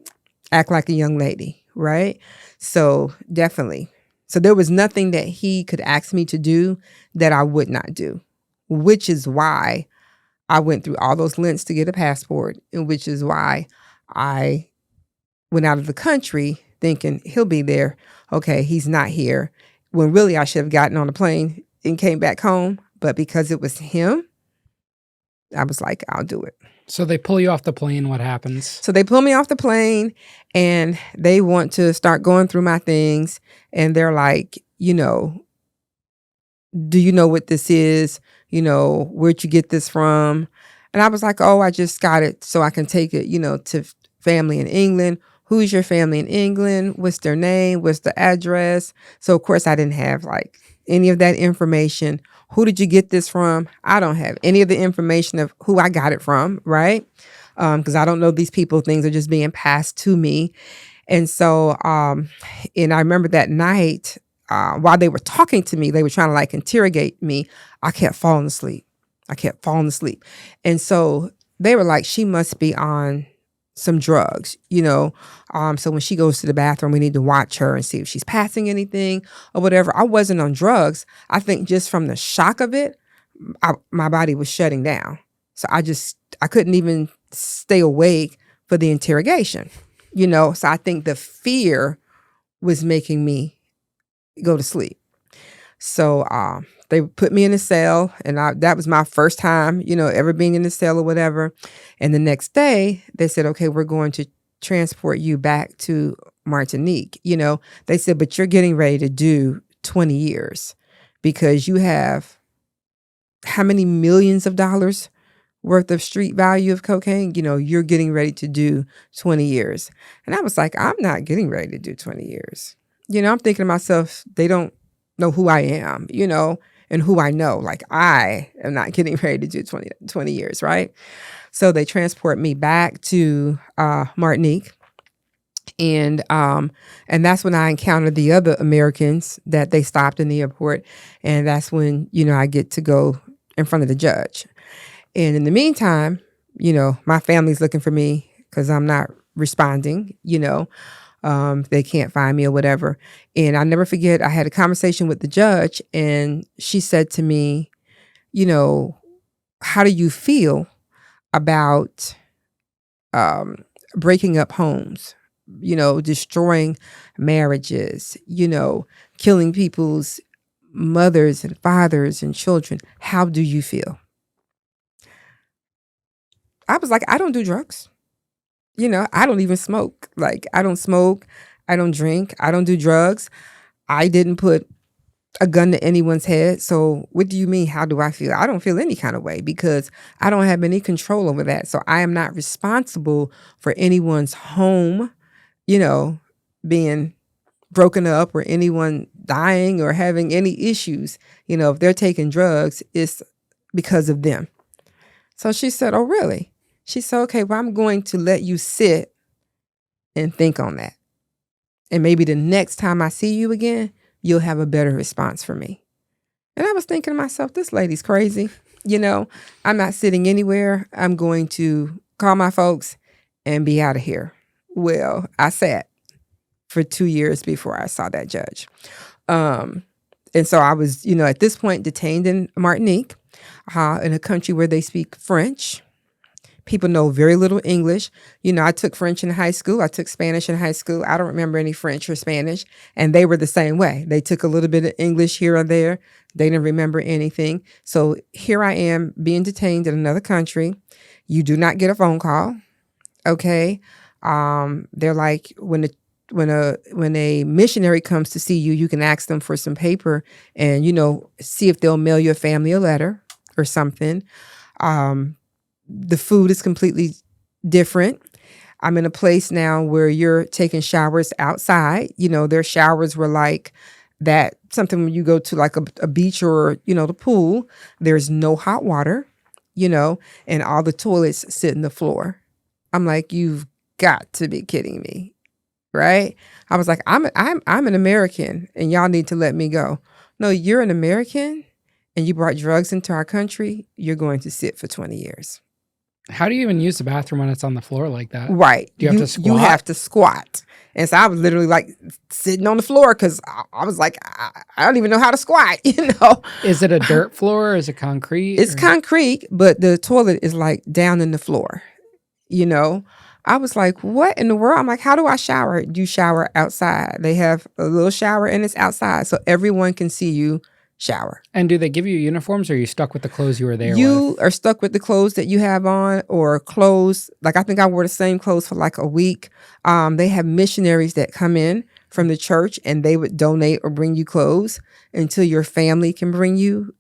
act like a young lady. Right. So definitely. So there was nothing that he could ask me to do that I would not do, which is why I went through all those lengths to get a passport, and which is why I went out of the country thinking he'll be there. Okay, he's not here. When really I should have gotten on a plane and came back home. But because it was him, I was like, I'll do it. So they pull you off the plane. What happens? So they pull me off the plane, and they want to start going through my things. And they're like, do you know what this is? Where'd you get this from? And I was like, oh, I just got it so I can take it, to family in England. Who's your family in England? What's their name? What's the address? So of course I didn't have like any of that information. Who did you get this from? I don't have any of the information of who I got it from, right? Because I don't know these people. Things are just being passed to me. And so, and I remember that night, while they were talking to me, they were trying to like interrogate me. I kept falling asleep. And so they were like, she must be on some drugs, so when she goes to the bathroom, we need to watch her and see if she's passing anything or whatever. I wasn't on drugs. I think just from the shock of it, my body was shutting down. So I couldn't even stay awake for the interrogation, so I think the fear was making me go to sleep. So they put me in a cell, and that was my first time, ever being in a cell or whatever. And the next day, they said, okay, we're going to transport you back to Martinique. They said, but you're getting ready to do 20 years because you have how many millions of dollars worth of street value of cocaine? You're getting ready to do 20 years. And I was like, I'm not getting ready to do 20 years. I'm thinking to myself, they don't know who I am, and who I know. Like, I am not getting ready to do 20 years, right? So they transport me back to Martinique. And that's when I encountered the other Americans that they stopped in the airport. And that's when, I get to go in front of the judge. And in the meantime, my family's looking for me because I'm not responding, they can't find me or whatever. And I'll never forget, I had a conversation with the judge, and she said to me, how do you feel about breaking up homes, destroying marriages, killing people's mothers and fathers and children? How do you feel? I was like, I don't do drugs. I don't even smoke. Like, I don't smoke. I don't drink. I don't do drugs. I didn't put a gun to anyone's head. So what do you mean? How do I feel? I don't feel any kind of way because I don't have any control over that. So I am not responsible for anyone's home, being broken up or anyone dying or having any issues. If they're taking drugs, it's because of them. So she said, oh, really? She said, okay, well, I'm going to let you sit and think on that. And maybe the next time I see you again, you'll have a better response for me. And I was thinking to myself, this lady's crazy. I'm not sitting anywhere. I'm going to call my folks and be out of here. Well, I sat for 2 years before I saw that judge. And so I was, at this point detained in Martinique, in a country where they speak French. People know very little English. I took French in high school. I took Spanish in high school. I don't remember any French or Spanish. And they were the same way. They took a little bit of English here or there. They didn't remember anything. So here I am being detained in another country. You do not get a phone call. Okay. They're like, when a missionary comes to see you, you can ask them for some paper and, see if they'll mail your family a letter or something. The food is completely different. I'm in a place now where you're taking showers outside. Their showers were like that, something when you go to like a beach or, the pool, there's no hot water, and all the toilets sit in the floor. I'm like, you've got to be kidding me. Right? I was like, I'm an American and y'all need to let me go. No, you're an American and you brought drugs into our country. You're going to sit for 20 years. How do you even use the bathroom when it's on the floor like that? Right. Do you have to squat? You have to squat. And so I was literally like sitting on the floor because I was like, I don't even know how to squat, Is it a dirt floor or is it concrete? It's concrete, but the toilet is like down in the floor, I was like, what in the world? I'm like, how do I shower? You shower outside. They have a little shower and it's outside so everyone can see you shower. And do they give you uniforms or are you stuck with the clothes you were there with? You are stuck with the clothes that you have on or clothes. Like I think I wore the same clothes for like a week. They have missionaries that come in from the church and they would donate or bring you clothes until your family can bring you,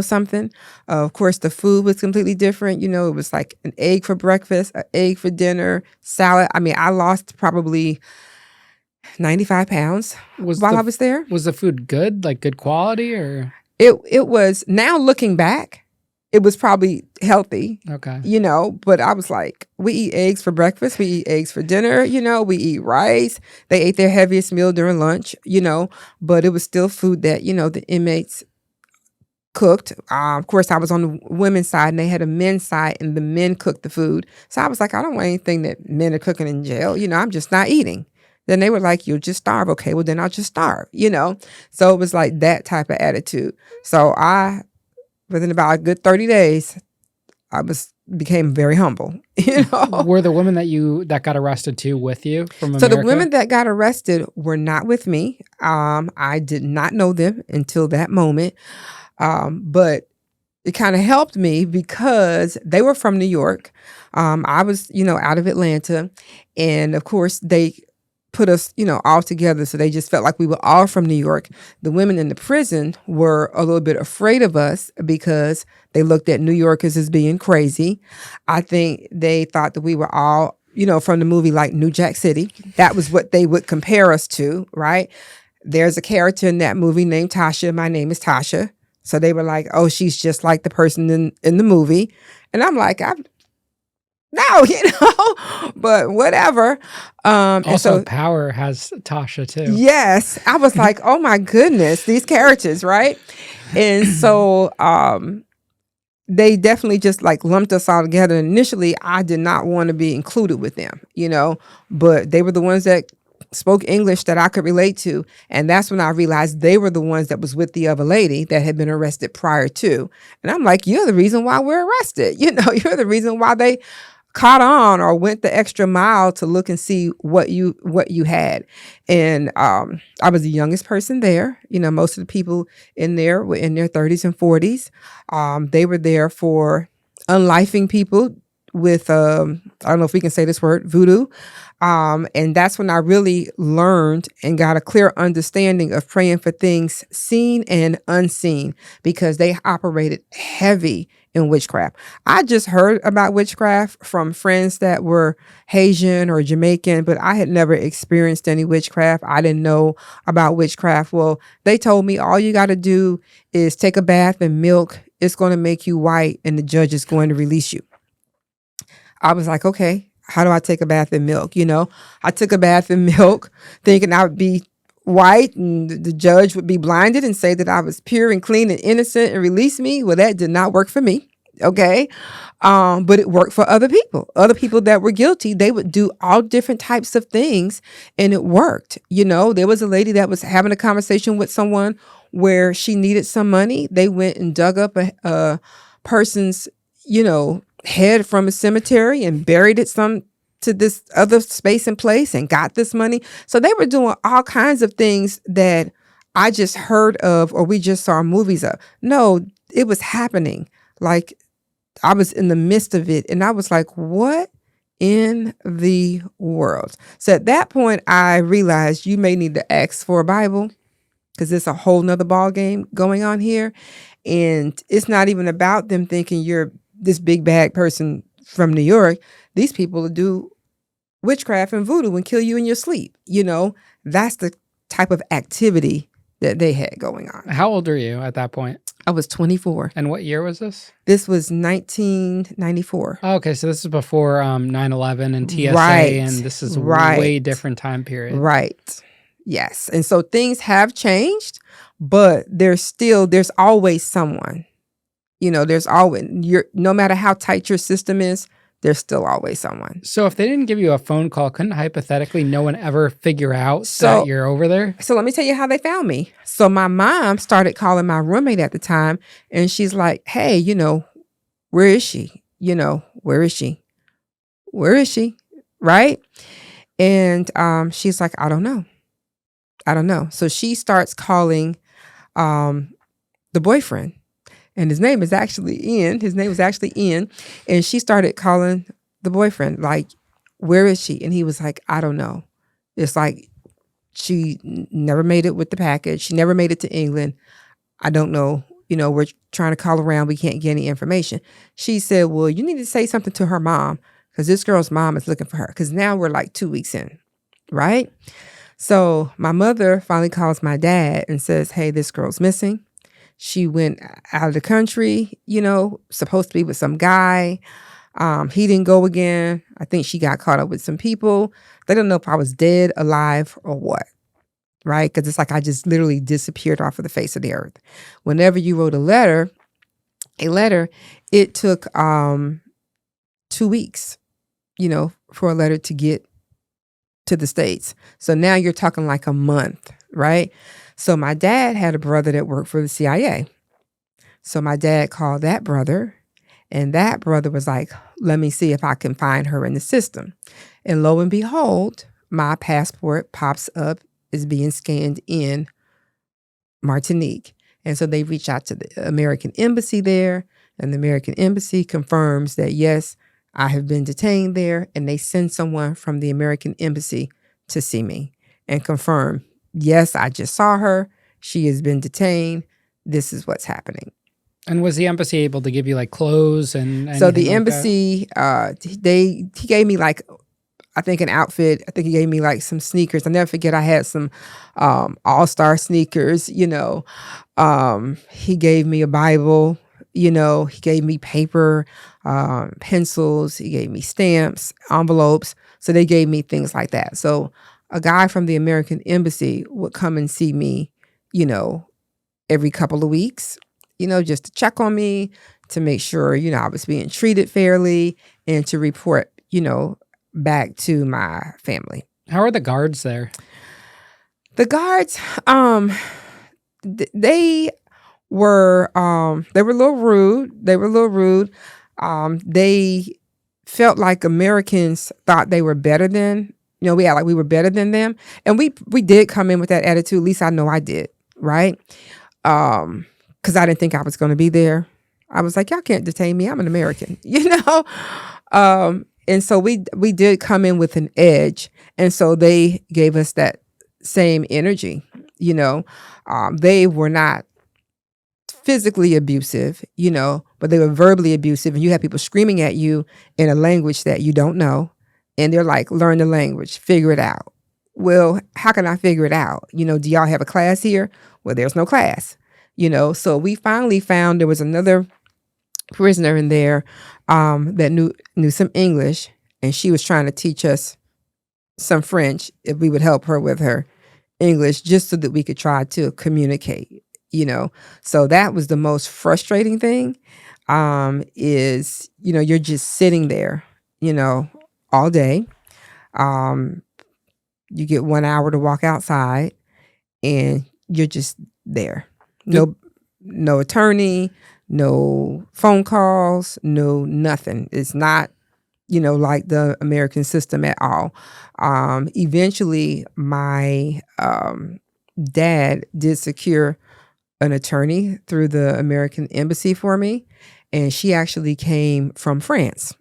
something. Of course, the food was completely different. It was like an egg for breakfast, an egg for dinner, salad. I mean, I lost probably 95 pounds Was while the I was there. was the food good, like good quality, or It was, now looking back, it was probably healthy, okay? but I was like, we eat eggs for breakfast, we eat eggs for dinner, we eat rice. They ate their heaviest meal during lunch, but it was still food that, the inmates cooked. Of course, I was on the women's side and they had a men's side and the men cooked the food. So I was like, I don't want anything that men are cooking in jail. I'm just not eating. Then they were like, you'll just starve. Okay, well then I'll just starve, So it was like that type of attitude. So within about a good 30 days, I became very humble, Were the women that got arrested too with you from So America? the women that got arrested were not with me. I did not know them until that moment. But it kind of helped me because they were from New York. I was, out of Atlanta. And of course, they put us, all together. So they just felt like we were all from New York. The women in the prison were a little bit afraid of us because they looked at New Yorkers as being crazy. I think they thought that we were all, from the movie like New Jack City. That was what they would compare us to, right? There's a character in that movie named Tasha. My name is Tasha. So they were like, oh, she's just like the person in the movie. And I'm like, no, but whatever. Also, Power has Tasha too. Yes. I was like, oh my goodness, these characters, right? And so they definitely just like lumped us all together. Initially, I did not want to be included with them, but they were the ones that spoke English that I could relate to. And that's when I realized they were the ones that was with the other lady that had been arrested prior to. And I'm like, you're the reason why we're arrested. You're the reason why they caught on or went the extra mile to look and see what you had. And I was the youngest person there. Most of the people in there were in their 30s and 40s. They were there for unlifing people with, I don't know if we can say this word, voodoo. And that's when I really learned and got a clear understanding of praying for things seen and unseen, because they operated heavy in witchcraft. I just heard about witchcraft from friends that were Haitian or Jamaican, but I had never experienced any witchcraft. I didn't know about witchcraft. Well, they told me all you got to do is take a bath in milk. It's going to make you white and the judge is going to release you. I was like, okay, how do I take a bath in milk? I took a bath in milk thinking I would be white and the judge would be blinded and say that I was pure and clean and innocent and release me. Well, that did not work for me. Okay. But it worked for other people that were guilty. They would do all different types of things and it worked. There was a lady that was having a conversation with someone where she needed some money. They went and dug up a person's, head from a cemetery and buried it to this other space and place and got this money. So they were doing all kinds of things that I just heard of or we just saw movies of. No, it was happening. Like I was in the midst of it and I was like, what in the world? So at that point, I realized you may need to ask for a Bible because it's a whole nother ball game going on here. And it's not even about them thinking you're this big bad person from New York. These people do witchcraft and voodoo and kill you in your sleep. That's the type of activity that they had going on. How old are you at that point? I was 24. And what year was this? This was 1994. Oh, okay, so this is before 9/11 and TSA, right. And this is way different time period. Right. Yes. And so things have changed, but there's always someone. There's always, no matter how tight your system is, there's still always someone. So if they didn't give you a phone call, couldn't hypothetically no one ever figure out that you're over there? So let me tell you how they found me. So my mom started calling my roommate at the time and she's like, hey, where is she? Where is she? Where is she? Right? And she's like, I don't know. So she starts calling the boyfriend. And his name is actually Ian. And she started calling the boyfriend, like, where is she? And he was like, I don't know. It's like she never made it with the package. She never made it to England. I don't know. We're trying to call around. We can't get any information. She said, well, you need to say something to her mom because this girl's mom is looking for her because now we're like 2 weeks in, right? So my mother finally calls my dad and says, hey, this girl's missing. She went out of the country, supposed to be with some guy. He didn't go again. I think she got caught up with some people. They don't know if I was dead, alive, or what, right? Because it's like I just literally disappeared off of the face of the earth. Whenever you wrote a letter, it took 2 weeks, for a letter to get to the States. So now you're talking like a month, right? So my dad had a brother that worked for the CIA. So my dad called that brother, and that brother was like, let me see if I can find her in the system. And lo and behold, my passport pops up as being scanned in Martinique. And so they reach out to the American embassy there, and the American embassy confirms that, yes, I have been detained there, and they send someone from the American embassy to see me and confirm, yes, I just saw her. She has been detained. This is what's happening. And was the embassy able to give you like clothes and So the anything like embassy, he gave me like, I think an outfit. I think he gave me like some sneakers. I never forget I had some All-Star sneakers, He gave me a Bible, he gave me paper, pencils. He gave me stamps, envelopes. So they gave me things like that. So a guy from the American embassy would come and see me, every couple of weeks, just to check on me, to make sure, I was being treated fairly, and to report, back to my family. How are the guards there? The guards, they were a little rude. They felt like Americans thought they were better than, we were better than them. And we did come in with that attitude. At least I know I did, right? Because I didn't think I was going to be there. I was like, y'all can't detain me. I'm an American, And so we did come in with an edge. And so they gave us that same energy, They were not physically abusive, but they were verbally abusive. And you have people screaming at you in a language that you don't know. And they're like, learn the language, figure it out. Well, how can I figure it out? Do y'all have a class here? Well, there's no class, So we finally found there was another prisoner in there that knew some English, and she was trying to teach us some French if we would help her with her English, just so that we could try to communicate, So that was the most frustrating thing, is, you're just sitting there, all day. You get 1 hour to walk outside, and you're just there. No attorney, no phone calls, no nothing. It's not, like the American system at all. Eventually, my dad did secure an attorney through the American embassy for me, and she actually came from France,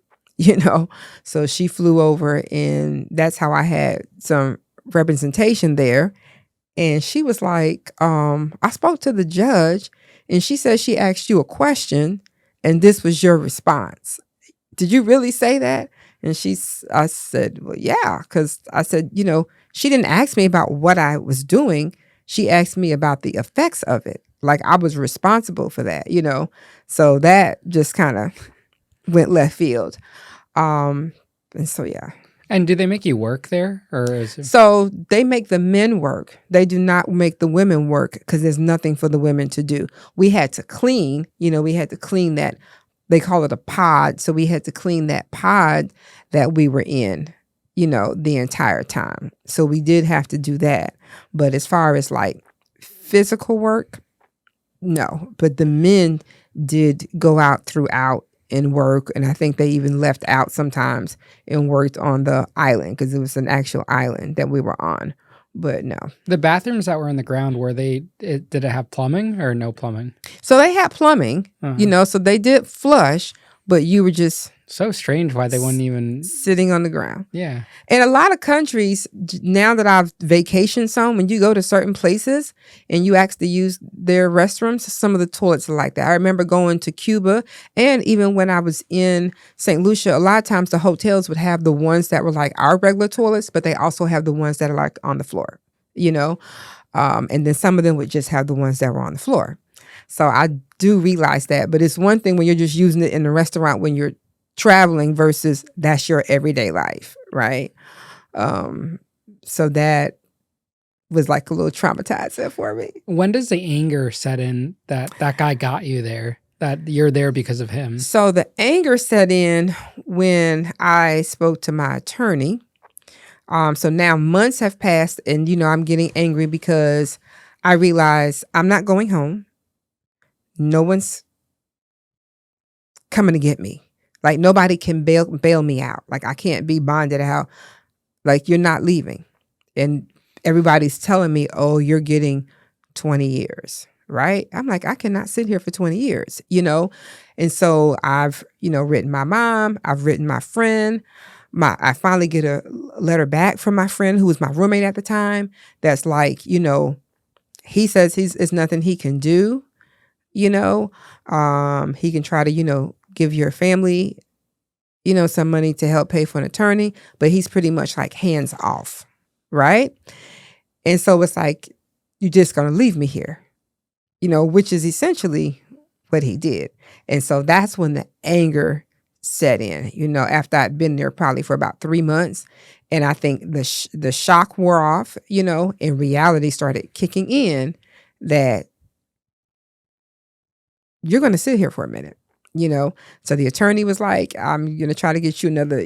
So she flew over, and that's how I had some representation there. And she was like, I spoke to the judge, and she said she asked you a question, and this was your response. Did you really say that? And I said, well, yeah, because I said, she didn't ask me about what I was doing. She asked me about the effects of it. Like I was responsible for that, So that just kind of went left field. And so, yeah. And do they make you work there, or is it... So they make the men work. They do not make the women work because there's nothing for the women to do. We had to clean, we had to clean that. They call it a pod. So we had to clean that pod that we were in, the entire time. So we did have to do that. But as far as like physical work, no. But the men did go out throughout and work, and I think they even left out sometimes and worked on the island because it was an actual island that we were on. But no. The bathrooms that were in the ground, did it have plumbing or no plumbing? So they had plumbing, so they did flush, but you were just... So strange why they wouldn't even... Sitting on the ground. Yeah. In a lot of countries, now that I've vacationed some, when you go to certain places and you actually use their restrooms, some of the toilets are like that. I remember going to Cuba, and even when I was in St. Lucia, a lot of times the hotels would have the ones that were like our regular toilets, but they also have the ones that are like on the floor. you know? And then some of them would just have the ones that were on the floor. So I do realize that, but it's one thing when you're just using it in a restaurant when you're traveling versus that's your everyday life, right? So that was like a little traumatizing for me. When does the anger set in that that guy got you there, that you're there because of him? So the anger set in when I spoke to my attorney. So now months have passed and, I'm getting angry because I realize I'm not going home. No one's coming to get me. Like nobody can bail me out. Like I can't be bonded out. Like you're not leaving. And everybody's telling me, oh, you're getting 20 years, right? I'm like, I cannot sit here for 20 years, And so I've, written my mom, I've written my friend. I finally get a letter back from my friend who was my roommate at the time. That's like, he says it's nothing he can do, he can try to, give your family, some money to help pay for an attorney, but he's pretty much like hands off, right? And so it's like, you're just going to leave me here, which is essentially what he did. And so that's when the anger set in, after I'd been there probably for about 3 months. And I think the shock wore off, and reality started kicking in that you're going to sit here for a minute, So the attorney was like, I'm going to try to get you another,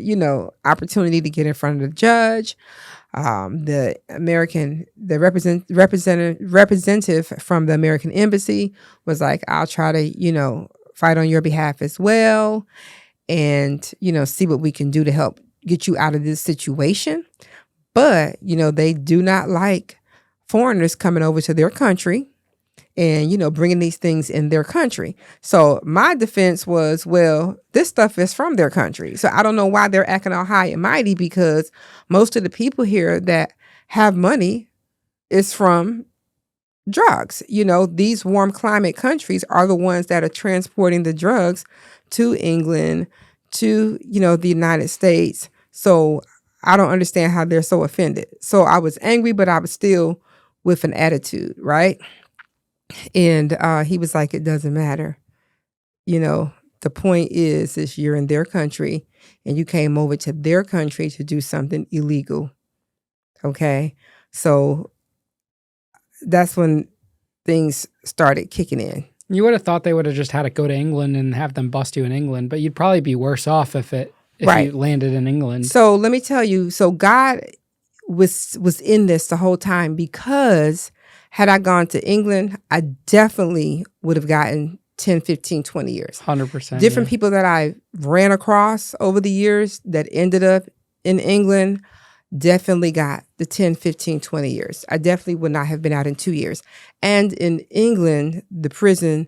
opportunity to get in front of the judge. The representative from the American embassy was like, I'll try to, fight on your behalf as well. And, see what we can do to help get you out of this situation. But, they do not like foreigners coming over to their country and, bringing these things in their country. So my defense was, well, this stuff is from their country. So I don't know why they're acting all high and mighty because most of the people here that have money is from drugs. These warm climate countries are the ones that are transporting the drugs to England, to, the United States. So I don't understand how they're so offended. So I was angry, but I was still with an attitude, right? And he was like, it doesn't matter. The point is you're in their country and you came over to their country to do something illegal. Okay. So that's when things started kicking in. You would have thought they would have just had to go to England and have them bust you in England, but you'd probably be worse off if Right. you landed in England. So let me tell you, so God was in this the whole time because had I gone to England, I definitely would have gotten 10, 15, 20 years. 100%. Different people that I ran across over the years that ended up in England definitely got the 10, 15, 20 years. I definitely would not have been out in 2 years. And in England, the prison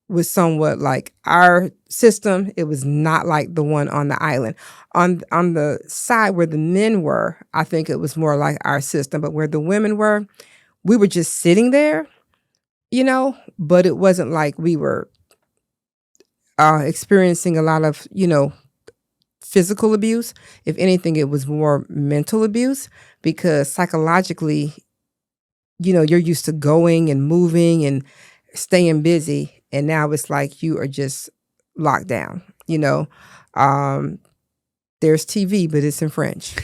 was somewhat like our system. It was not like the one on the island. On the side where the men were, I think it was more like our system. But where the women were, we were just sitting there, but it wasn't like we were experiencing a lot of, physical abuse. If anything, it was more mental abuse because psychologically, you're used to going and moving and staying busy. And now it's like you are just locked down, There's TV, but it's in French.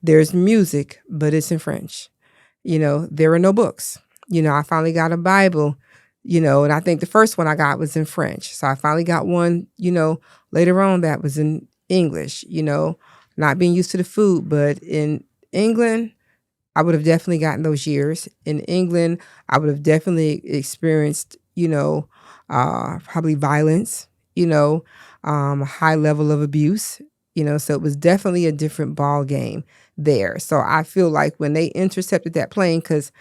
There's music, but it's in French. There are no books. I finally got a Bible, and I think the first one I got was in French. So I finally got one, later on that was in English, not being used to the food. But in England, I would have definitely gotten those years. In England, I would have definitely experienced, probably violence, a high level of abuse, so it was definitely a different ball game there. So I feel like when they intercepted that plane, because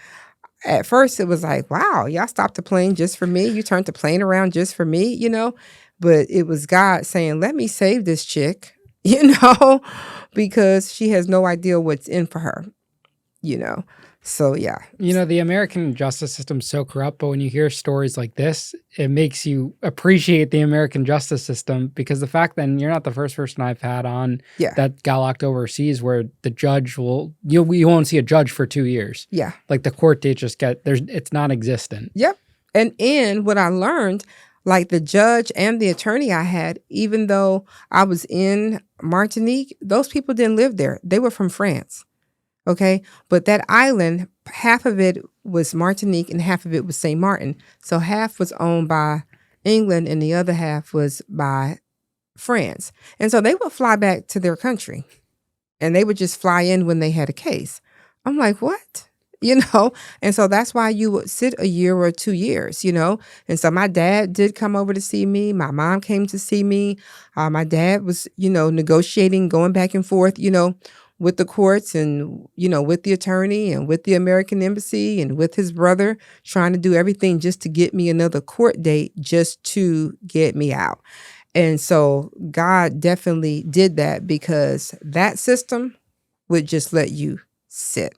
at first it was like, wow, y'all stopped the plane just for me. You turned the plane around just for me, but it was God saying, let me save this chick, because she has no idea what's in for her, you know. So yeah. You know, the American justice system's so corrupt, but when you hear stories like this, it makes you appreciate the American justice system, because the fact that you're not the first person I've had on Yeah. that got locked overseas where the judge you won't see a judge for 2 years. Yeah. Like the court date it's non-existent. Yep. And what I learned, like the judge and the attorney I had, even though I was in Martinique, those people didn't live there. They were from France. Okay. But that island, half of it was Martinique and half of it was St. Martin. So half was owned by England and the other half was by France. And so they would fly back to their country and they would just fly in when they had a case. I'm like, what? You know? And so that's why you would sit a year or 2 years, you know? And so my dad did come over to see me. My mom came to see me. My dad was, you know, negotiating, going back and forth, you know, with the courts and, you know, with the attorney and with the American embassy and with his brother, trying to do everything just to get me another court date just to get me out. And so God definitely did that, because that system would just let you sit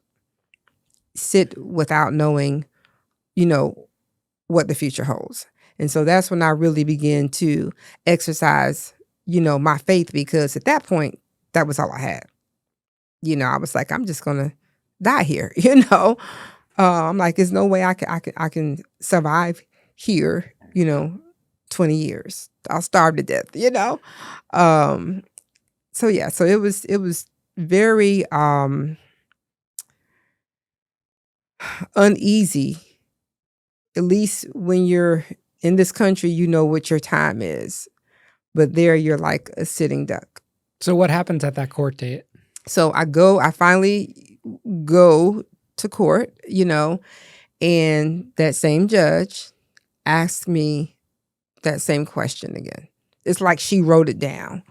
without knowing, you know, what the future holds. And so that's when I really began to exercise, you know, my faith, because at that point, that was all I had. You know, I was like, I'm just gonna die here. You know, I'm like, there's no way I can survive here. You know, 20 years, I'll starve to death. You know, so yeah, so it was very uneasy. At least when you're in this country, you know what your time is, but there you're like a sitting duck. So what happens at that court date? So I finally go to court, you know, and that same judge asked me that same question again. It's like she wrote it down.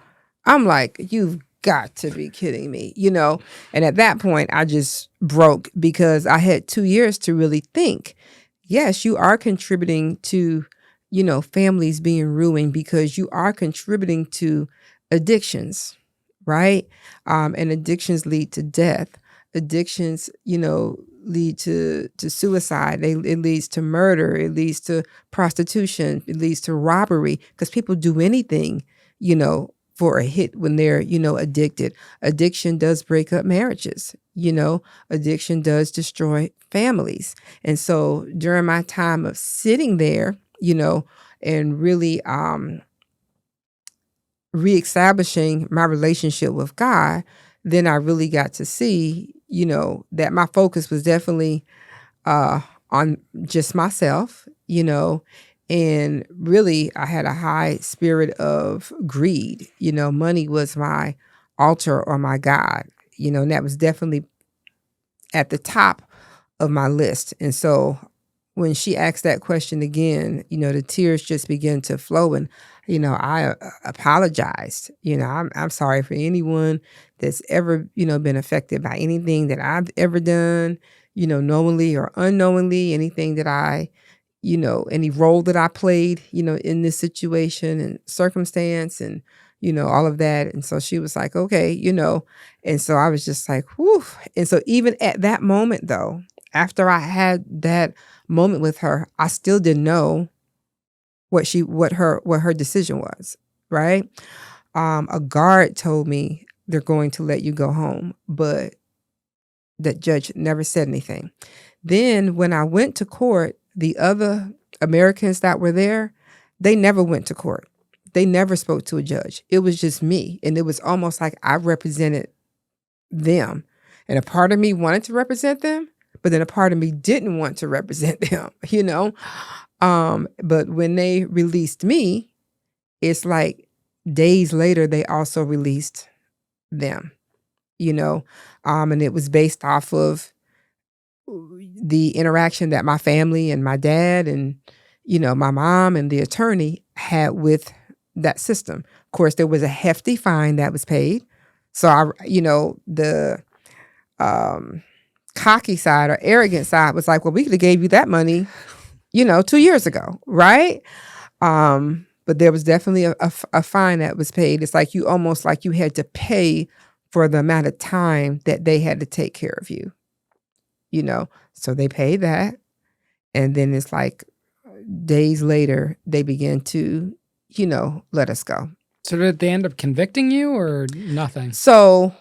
I'm like, you've got to be kidding me, you know? And at that point, I just broke, because I had 2 years to really think. Yes, you are contributing to, you know, families being ruined, because you are contributing to addictions. Right? And addictions lead to death. Addictions, you know, lead to suicide. It leads to murder. It leads to prostitution. It leads to robbery, because people do anything, you know, for a hit when they're, you know, addicted. Addiction does break up marriages. You know, addiction does destroy families. And so during my time of sitting there, you know, and really reestablishing my relationship with God, then I really got to see, you know, that my focus was definitely on just myself, you know, and really I had a high spirit of greed. You know, money was my altar or my God, you know, and that was definitely at the top of my list. And so when she asked that question again, you know, the tears just began to flow, and you know, I apologized. You know, I'm sorry for anyone that's ever, you know, been affected by anything that I've ever done, you know, knowingly or unknowingly, anything that I, you know, any role that I played, you know, in this situation and circumstance and, you know, all of that. And so she was like, okay, you know, and so I was just like, whew. And so even at that moment, though, after I had that moment with her, I still didn't know what her decision was, right? A guard told me they're going to let you go home, but that judge never said anything. Then when I went to court, the other Americans that were there, they never went to court. They never spoke to a judge. It was just me. And it was almost like I represented them. And a part of me wanted to represent them, but then a part of me didn't want to represent them, you know? But when they released me, it's like days later, they also released them, you know? And it was based off of the interaction that my family and my dad and, you know, my mom and the attorney had with that system. Of course, there was a hefty fine that was paid. So you know, the cocky side or arrogant side was like, well, we could have gave you that money, you know, 2 years ago, right? But there was definitely a fine that was paid. It's like you almost like you had to pay for the amount of time that they had to take care of you. So they pay that. And then it's like days later, they begin to, let us go. So did they end up convicting you or nothing? So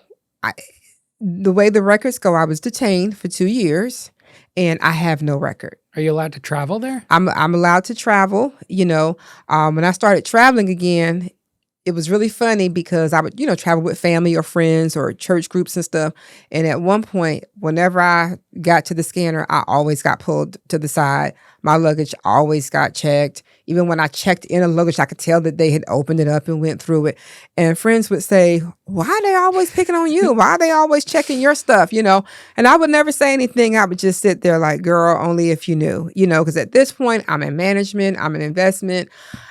the way the records go, I was detained for 2 years and I have no record. Are you allowed to travel there? I'm allowed to travel, when I started traveling again, it was really funny because I would, travel with family or friends or church groups and stuff. And at one point, whenever I got to the scanner, I always got pulled to the side. My luggage always got checked. Even when I checked in a luggage, I could tell that they had opened it up and went through it. And friends would say, why are they always picking on you? Why are they always checking your stuff? And I would never say anything. I would just sit there like, girl, only if you knew, because at this point I'm in management, I'm in investment,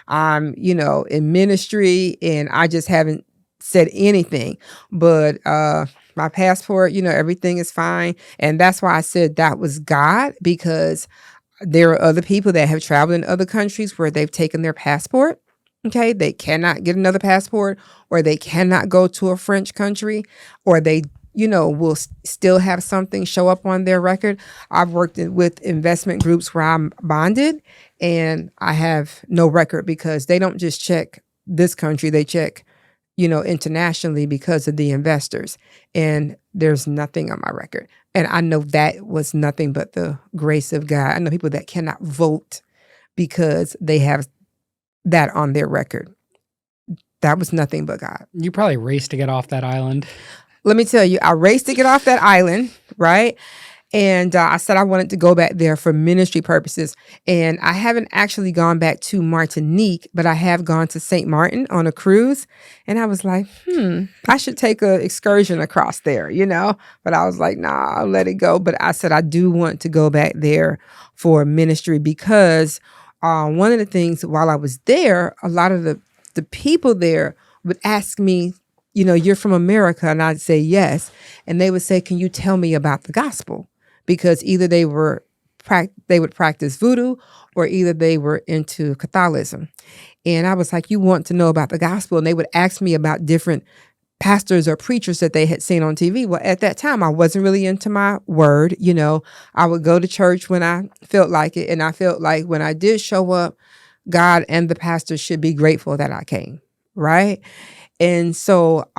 I'm, in ministry, and I just haven't said anything. But my passport, everything is fine. And that's why I said that was God, because there are other people that have traveled in other countries where they've taken their passport. Okay. They cannot get another passport, or they cannot go to a French country, or they, will still have something show up on their record. I've worked with investment groups where I'm bonded and I have no record because they don't just check this country. They check, internationally because of the investors, and there's nothing on my record. And I know that was nothing but the grace of God. I know people that cannot vote because they have that on their record. That was nothing but God. You probably raced to get off that island. Let me tell you, I raced to get off that island, right? And I said I wanted to go back there for ministry purposes. And I haven't actually gone back to Martinique, but I have gone to St. Martin on a cruise. And I was like, I should take an excursion across there, But I was like, nah, I'll let it go. But I said I do want to go back there for ministry because one of the things while I was there, a lot of the people there would ask me, you're from America? And I'd say yes. And they would say, can you tell me about the gospel? Because either they would practice voodoo, or either they were into Catholicism. And I was like, you want to know about the gospel? And they would ask me about different pastors or preachers that they had seen on TV. Well, at that time, I wasn't really into my word. I would go to church when I felt like it. And I felt like when I did show up, God and the pastor should be grateful that I came, right? And so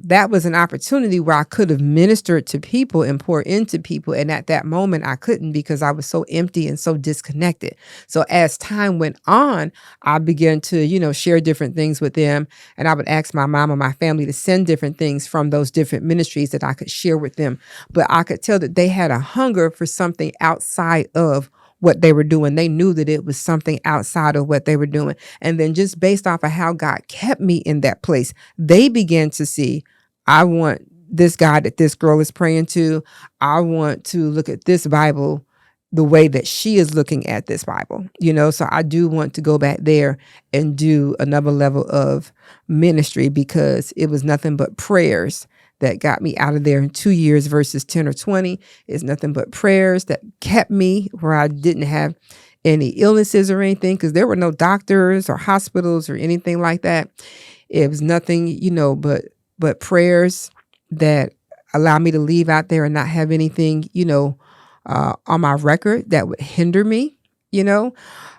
that was an opportunity where I could have ministered to people and poured into people. And at that moment, I couldn't because I was so empty and so disconnected. So as time went on, I began to, share different things with them. And I would ask my mom and my family to send different things from those different ministries that I could share with them. But I could tell that they had a hunger for something outside of what they were doing. They knew that it was something outside of what they were doing. And then just based off of how God kept me in that place, they began to see, I want this God that this girl is praying to. I want to look at this Bible the way that she is looking at this Bible, so I do want to go back there and do another level of ministry because it was nothing but prayers that got me out of there in 2 years versus 10 or 20. Is nothing but prayers that kept me where I didn't have any illnesses or anything, because there were no doctors or hospitals or anything like that. It was nothing, but prayers that allowed me to leave out there and not have anything, on my record that would hinder me.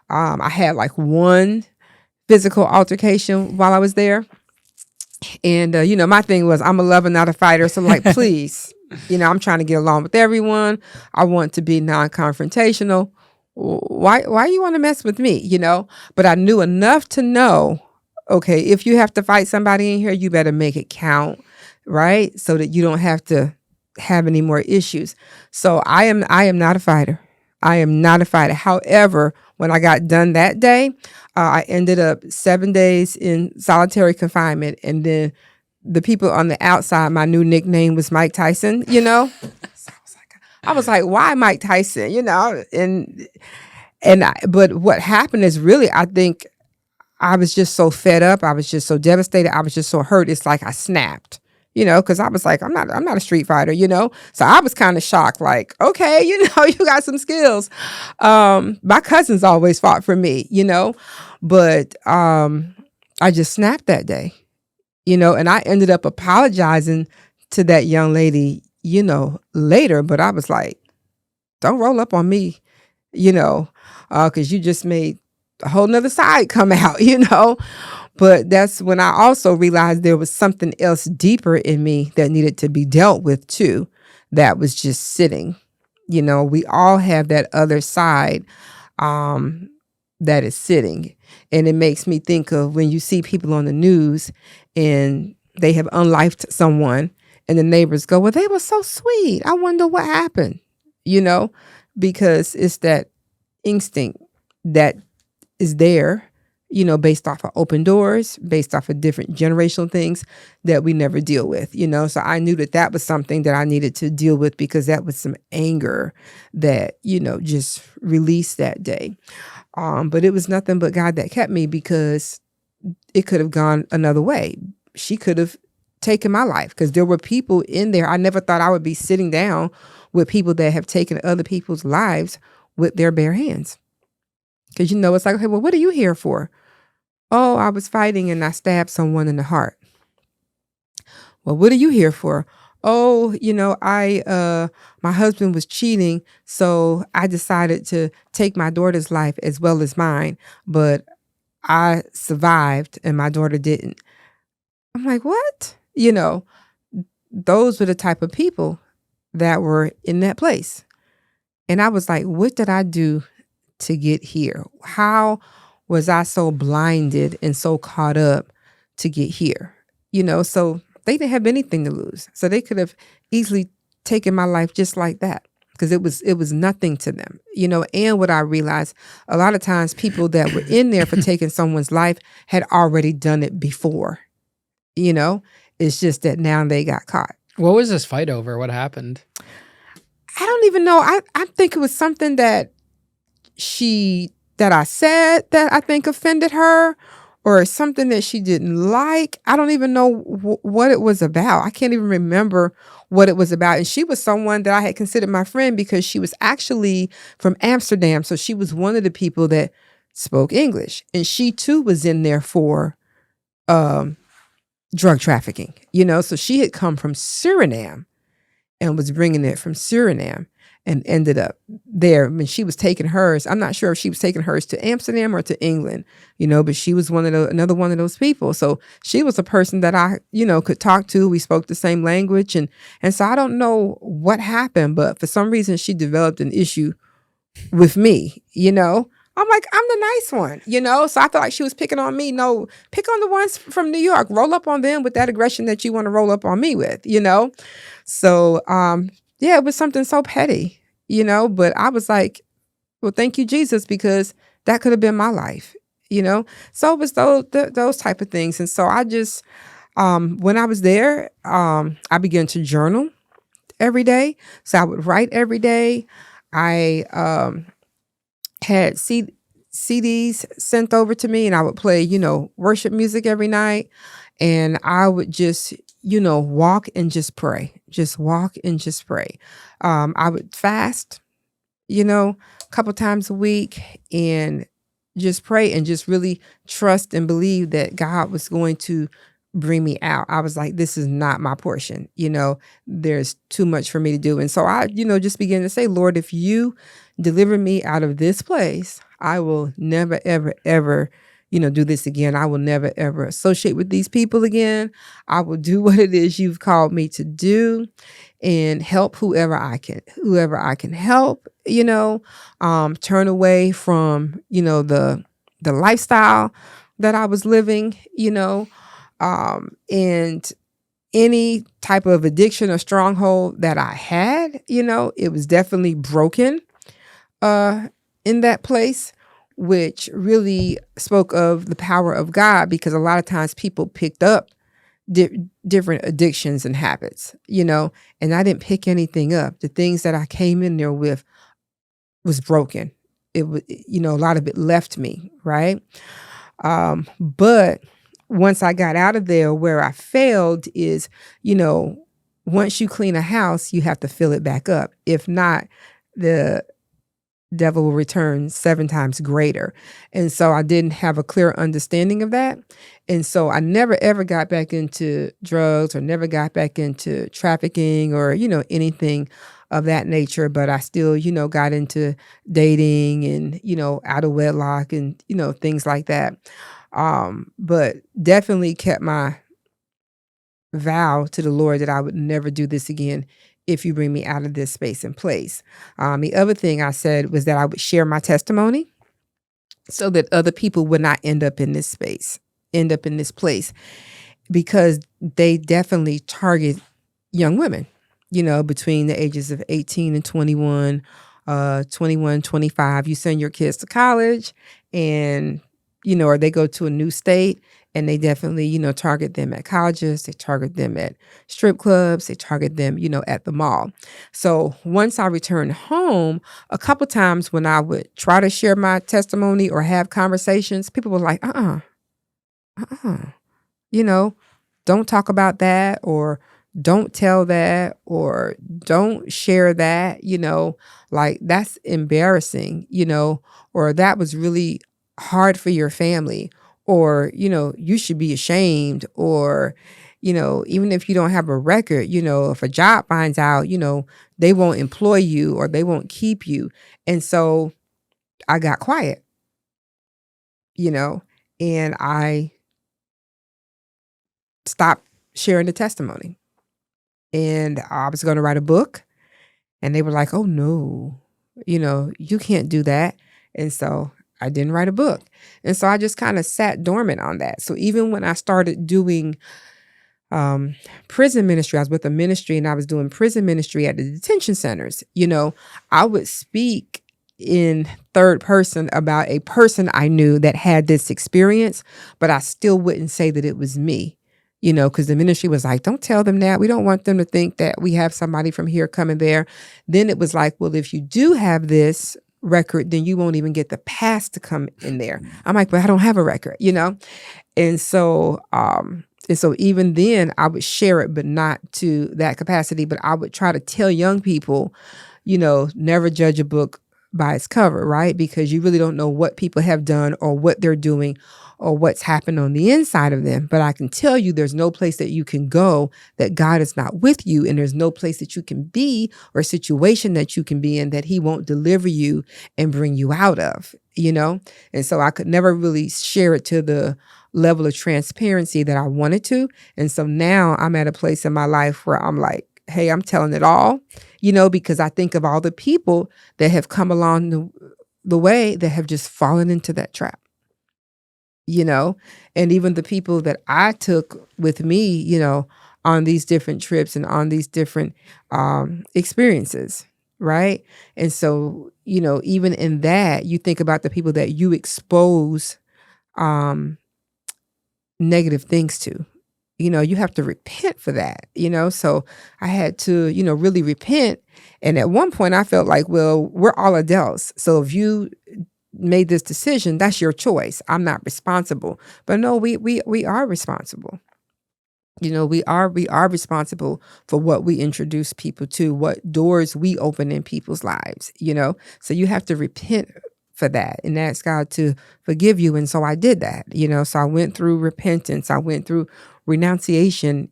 I had like one physical altercation while I was there. And, my thing was, I'm a lover, not a fighter. So like, please, I'm trying to get along with everyone. I want to be non-confrontational. Why you want to mess with me? But I knew enough to know, okay, if you have to fight somebody in here, you better make it count, right? So that you don't have to have any more issues. So I am not a fighter. I am not a fighter. However, when I got done that day, I ended up 7 days in solitary confinement. And then the people on the outside, my new nickname was Mike Tyson, So I was like, why Mike Tyson, but what happened is really, I think I was just so fed up. I was just so devastated. I was just so hurt. It's like I snapped. Because I was like, I'm not a street fighter, So I was kind of shocked, like, okay, you got some skills. My cousins always fought for me, but I just snapped that day, and I ended up apologizing to that young lady, later. But I was like, don't roll up on me, you know, because you just made a whole nother side come out, you know. But that's when I also realized there was something else deeper in me that needed to be dealt with too, that was just sitting. You know, we all have that other side um, that is sitting. And it makes me think of when you see people on the news and they have unlifed someone and the neighbors go, well, they were so sweet. I wonder what happened, you know, because it's that instinct that is there, you know, based off of open doors, based off of different generational things that we never deal with, you know. So I knew that that was something that I needed to deal with because that was some anger that, you know, just released that day. But it was nothing but God that kept me because it could have gone another way. She could have taken my life because there were people in there. I never thought I would be sitting down with people that have taken other people's lives with their bare hands. Because, you know, it's like, okay, well, what are you here for? Oh, I was fighting and I stabbed someone in the heart. Well, what are you here for? Oh, you know, my husband was cheating, so I decided to take my daughter's life as well as mine, but I survived and my daughter didn't. I'm like, what? You know, those were the type of people that were in that place. And I was like, what did I do to get here? How was I so blinded and so caught up to get here? You know, so they didn't have anything to lose. So they could have easily taken my life just like that because it was nothing to them. You know, and what I realized, a lot of times people that were in there for taking someone's life had already done it before. You know, it's just that now they got caught. What was this fight over? What happened? I don't even know. I think it was something that I said that I think offended her, or something that she didn't like. I don't even know what it was about. I can't even remember what it was about. And she was someone that I had considered my friend because she was actually from Amsterdam. So she was one of the people that spoke English. And she too was in there for drug trafficking, you know. So she had come from Suriname and was bringing it from Suriname and ended up there. When she was taking hers, I'm not sure if she was taking hers to Amsterdam or to England, you know, but she was another one of those people. So she was a person that I, you know, could talk to. We spoke the same language. And so I don't know what happened, but for some reason she developed an issue with me, you know. I'm like, I'm the nice one, you know? So I felt like she was picking on me. No, pick on the ones from New York. Roll up on them with that aggression that you want to roll up on me with, you know? So, yeah, it was something so petty, you know? But I was like, well, thank you, Jesus, because that could have been my life, you know? So it was those type of things. And so I just, when I was there, I began to journal every day. So I would write every day. I had CDs sent over to me and I would play, you know, worship music every night. And I would just, you know, walk and just pray. Just walk and just pray. I would fast, you know, a couple times a week and just pray and just really trust and believe that God was going to bring me out. I was like, this is not my portion. You know, there's too much for me to do. And so I, you know, just began to say, Lord, if you deliver me out of this place, I will never, ever, ever, you know, do this again. I will never, ever associate with these people again. I will do what it is you've called me to do and help whoever I can help, you know, turn away from, you know, the lifestyle that I was living, you know, and any type of addiction or stronghold that I had, you know, it was definitely broken in that place, which really spoke of the power of God, because a lot of times people picked up different addictions and habits, you know, and I didn't pick anything up. The things that I came in there with was broken. It was, you know, a lot of it left me, right? But once I got out of there, where I failed is, you know, once you clean a house, you have to fill it back up. If not, the devil will return 7 times greater. And so I didn't have a clear understanding of that. And so I never, ever got back into drugs or never got back into trafficking or, you know, anything of that nature, but I still, got into dating and, out of wedlock and, things like that. But definitely kept my vow to the Lord that I would never do this again if you bring me out of this space and place. The other thing I said was that I would share my testimony so that other people would not end up in this space, end up in this place, because they definitely target young women, between the ages of 18 and 21, 21, 25. You send your kids to college and, or they go to a new state, and they definitely, target them at colleges. They target them at strip clubs. They target them, at the mall. So once I returned home, a couple times when I would try to share my testimony or have conversations, people were like, don't talk about that, or don't tell that, or don't share that, like that's embarrassing, or that was really hard for your family, or, you should be ashamed, or, even if you don't have a record, if a job finds out, they won't employ you or they won't keep you. And so I got quiet, and I stopped sharing the testimony. And I was going to write a book, and they were like, oh no, you can't do that. And so I didn't write a book. And so I just kind of sat dormant on that. So even when I started doing prison ministry, I was with a ministry and I was doing prison ministry at the detention centers, I would speak in third person about a person I knew that had this experience, but I still wouldn't say that it was me. Because the ministry was like, don't tell them that. We don't want them to think that we have somebody from here coming there. Then it was like, well, if you do have this record, then you won't even get the pass to come in there. I'm like, but I don't have a record, And so, even then I would share it, but not to that capacity. But I would try to tell young people, never judge a book by its cover, right? Because you really don't know what people have done or what they're doing or what's happened on the inside of them. But I can tell you there's no place that you can go that God is not with you, and there's no place that you can be or situation that you can be in that he won't deliver you and bring you out of, And so I could never really share it to the level of transparency that I wanted to. And so now I'm at a place in my life where I'm like, hey, I'm telling it all, because I think of all the people that have come along the way that have just fallen into that trap. And even the people that I took with me, on these different trips and on these different experiences, right? And so, even in that, you think about the people that you expose negative things to, you have to repent for that, So I had to, really repent. And at one point I felt like, well, we're all adults. So if you made this decision, that's your choice. I'm not responsible. But no, we are responsible. We are responsible for what we introduce people to, what doors we open in people's lives, So you have to repent for that and ask God to forgive you. And so I did that, So I went through repentance. I went through renunciation,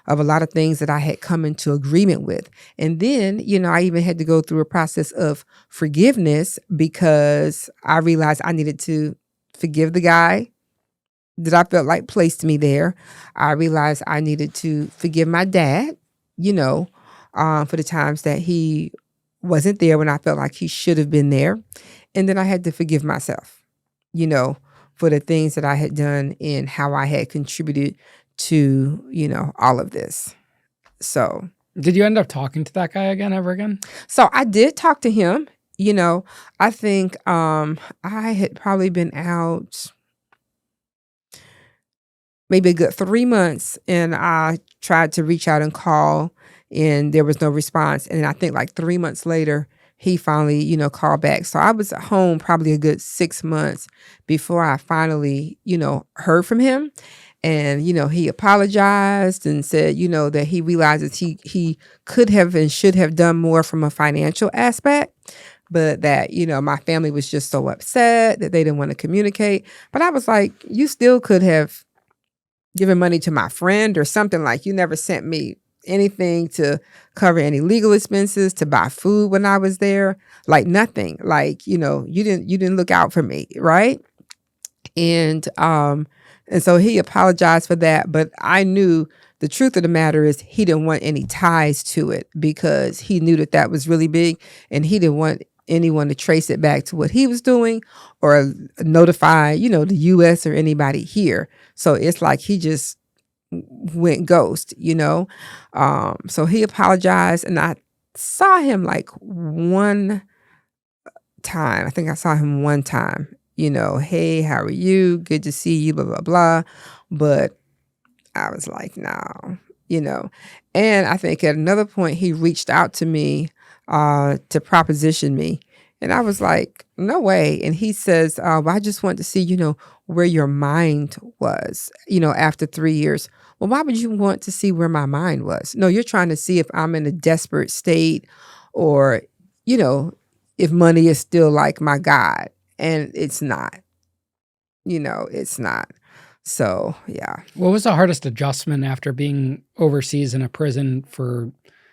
of a lot of things that I had come into agreement with. And then, I even had to go through a process of forgiveness because I realized I needed to forgive the guy that I felt like placed me there. I realized I needed to forgive my dad, for the times that he wasn't there when I felt like he should have been there. And then I had to forgive myself, for the things that I had done and how I had contributed to, all of this. So. Did you end up talking to that guy ever again? So I did talk to him, I think I had probably been out maybe a good 3 months, and I tried to reach out and call, and there was no response. And I think like 3 months later, he finally, called back. So I was at home probably a good 6 months before I finally, heard from him. And, he apologized and said, that he realizes he could have and should have done more from a financial aspect, but that, my family was just so upset that they didn't want to communicate. But I was like, you still could have given money to my friend or something. Like, you never sent me anything to cover any legal expenses, to buy food when I was there, like nothing. Like, you know, you didn't look out for me, right? And so he apologized for that, but I knew the truth of the matter is he didn't want any ties to it because he knew that that was really big, and he didn't want anyone to trace it back to what he was doing or notify, you know, the US or anybody here. So it's like he just went ghost, you know. So he apologized, and I saw him like one time. I think I saw him one time, you know, hey, how are you? Good to see you, blah, blah, blah. But I was like, no, you know. And I think at another point he reached out to me to proposition me. And I was like, no way. And he says, well, I just want to see, you know, where your mind was, you know, after 3 years. Well, why would you want to see where my mind was? No, you're trying to see if I'm in a desperate state or, you know, if money is still like my God. And it's not, you know, it's not. So, yeah. What was the hardest adjustment after being overseas in a prison for,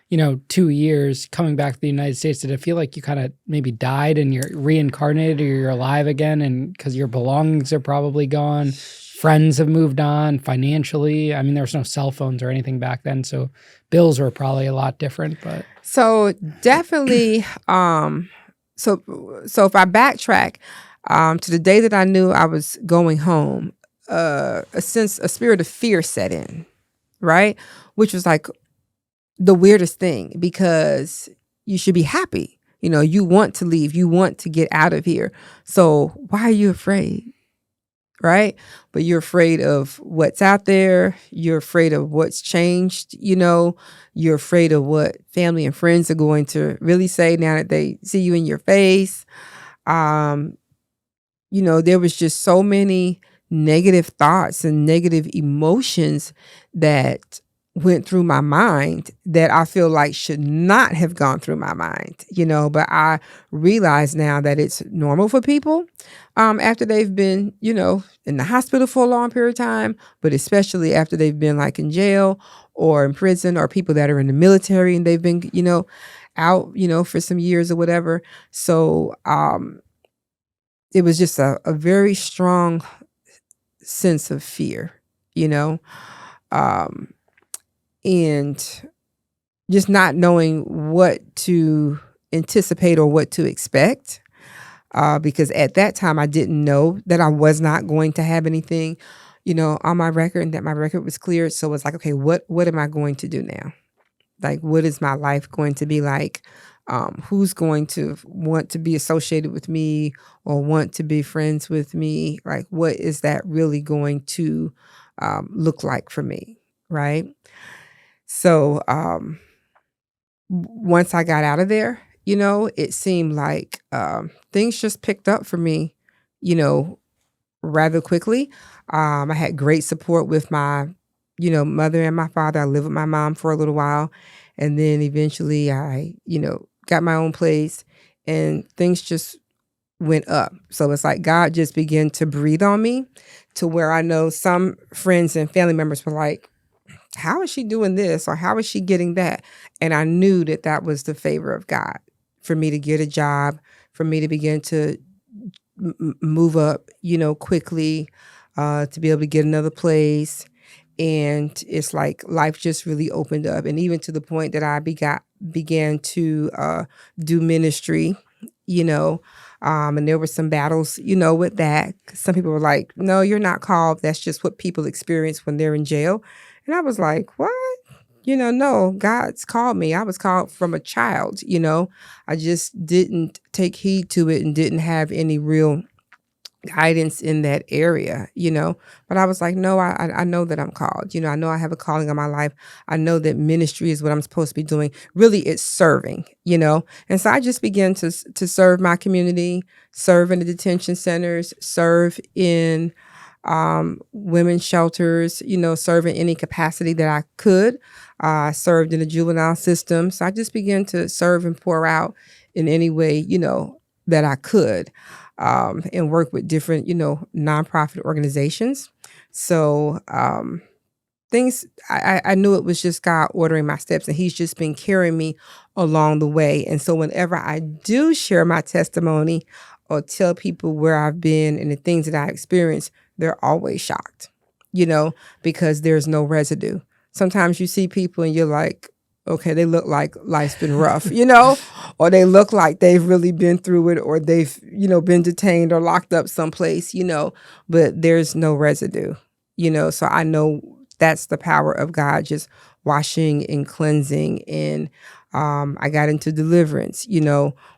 you know, 2 years, coming back to the United States? Did it feel like you kind of maybe died and you're reincarnated or you're alive again? And because your belongings are probably gone, friends have moved on financially. I mean, there was no cell phones or anything back then. So bills were probably a lot different, but. So definitely, so if I backtrack to the day that I knew I was going home, a spirit of fear set in, right? Which was like the weirdest thing because you should be happy. You know, you want to leave, you want to get out of here. So why are you afraid? Right? But you're afraid of what's out there. You're afraid of what's changed. You know, you're afraid of what family and friends are going to really say now that they see you in your face. You know, there was just so many negative thoughts and negative emotions that went through my mind that I feel like should not have gone through my mind, you know, but I realize now that it's normal for people after they've been, you know, in the hospital for a long period of time, but especially after they've been like in jail or in prison, or people that are in the military and they've been, you know, out, you know, for some years or whatever. So it was just a very strong sense of fear, you know, and just not knowing what to anticipate or what to expect. Because at that time I didn't know that I was not going to have anything, you know, on my record, and that my record was cleared. So it's like, okay, what am I going to do now? Like, what is my life going to be like? Who's going to want to be associated with me or want to be friends with me? Like, what is that really going to look like for me? Right. So once I got out of there, you know, it seemed like things just picked up for me, you know, rather quickly. I had great support with my, you know, mother and my father. I lived with my mom for a little while. And then eventually I, you know, got my own place and things just went up. So it's like God just began to breathe on me to where I know some friends and family members were like, how is she doing this? Or how is she getting that? And I knew that that was the favor of God for me to get a job, for me to begin to move up, you know, quickly, to be able to get another place. And it's like life just really opened up. And even to the point that I began to do ministry, you know, and there were some battles, you know, with that. Some people were like, no, you're not called. That's just what people experience when they're in jail. And I was like, what? You know, no, God's called me. I was called from a child, you know. I just didn't take heed to it and didn't have any real guidance in that area, you know. But I was like, no, I know that I'm called. You know, I know I have a calling on my life. I know that ministry is what I'm supposed to be doing. Really, it's serving, you know. And so I just began to serve my community, serve in the detention centers, serve in women's shelters, you know, serve in any capacity that I could. I served in the juvenile system. So I just began to serve and pour out in any way, you know, that I could, and work with different, you know, nonprofit organizations. So things, I knew it was just God ordering my steps, and he's just been carrying me along the way. And so whenever I do share my testimony or tell people where I've been and the things that I experienced, they're always shocked, because there's no residue. Sometimes you see people and you're like, okay, they look like life's been rough, or they look like they've really been through it, or they've, been detained or locked up someplace, but there's no residue, so I know that's the power of God just washing and cleansing. And I got into deliverance,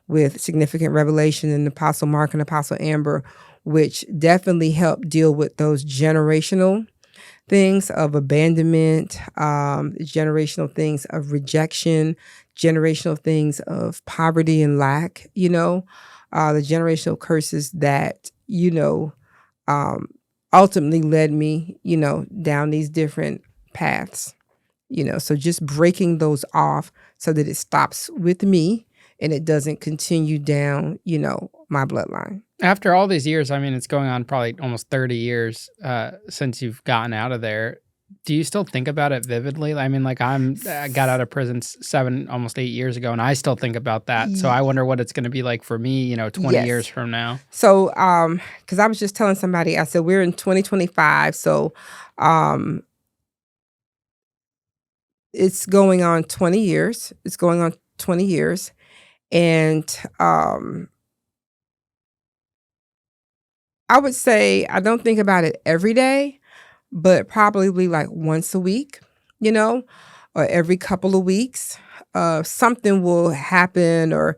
with significant revelation in Apostle Mark and Apostle Amber, which definitely helped deal with those generational things of abandonment, generational things of rejection, generational things of poverty and lack, the generational curses that, ultimately led me, down these different paths, so just breaking those off so that it stops with me and it doesn't continue down, my bloodline. After all these years, I mean, it's going on probably almost 30 years since you've gotten out of there. Do you still think about it vividly? I mean, like I got out of prison 7, almost 8 years ago, and I still think about that. So I wonder what it's going to be like for me, 20 years from now. So, because I was just telling somebody, I said, we're in 2025. So, it's going on 20 years. It's going on 20 years. And, I would say I don't think about it every day, but probably like once a week, or every couple of weeks. Something will happen, or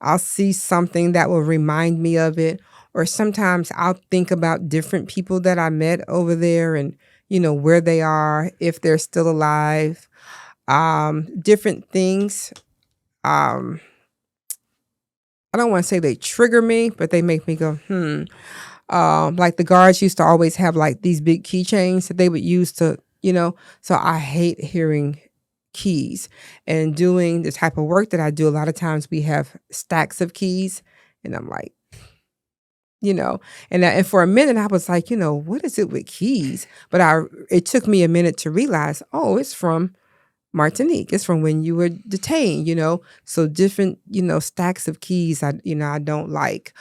I'll see something that will remind me of it. Or sometimes I'll think about different people that I met over there and, where they are, if they're still alive, different things. I don't want to say they trigger me, but they make me go, like the guards used to always have like these big keychains that they would use to, so I hate hearing keys. And doing the type of work that I do, a lot of times we have stacks of keys, and I'm like, and for a minute I was like, what is it with keys? But it took me a minute to realize, oh, it's from Martinique. It's from when you were detained, so different, stacks of keys. I don't like.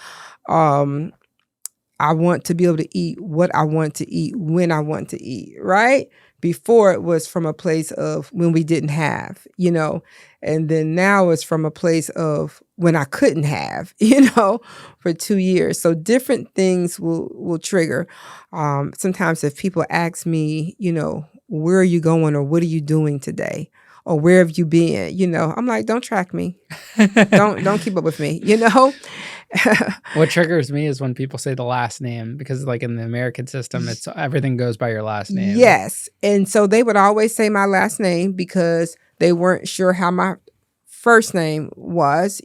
I want to be able to eat what I want to eat when I want to eat, right? Before it was from a place of when we didn't have, and then now it's from a place of when I couldn't have, for 2 years. So different things will trigger. Sometimes if people ask me, where are you going, or what are you doing today, or where have you been, I'm like, don't track me. don't keep up with me, What triggers me is when people say the last name, because like in the American system, it's everything goes by your last name. Yes. And so they would always say my last name because they weren't sure how my first name was,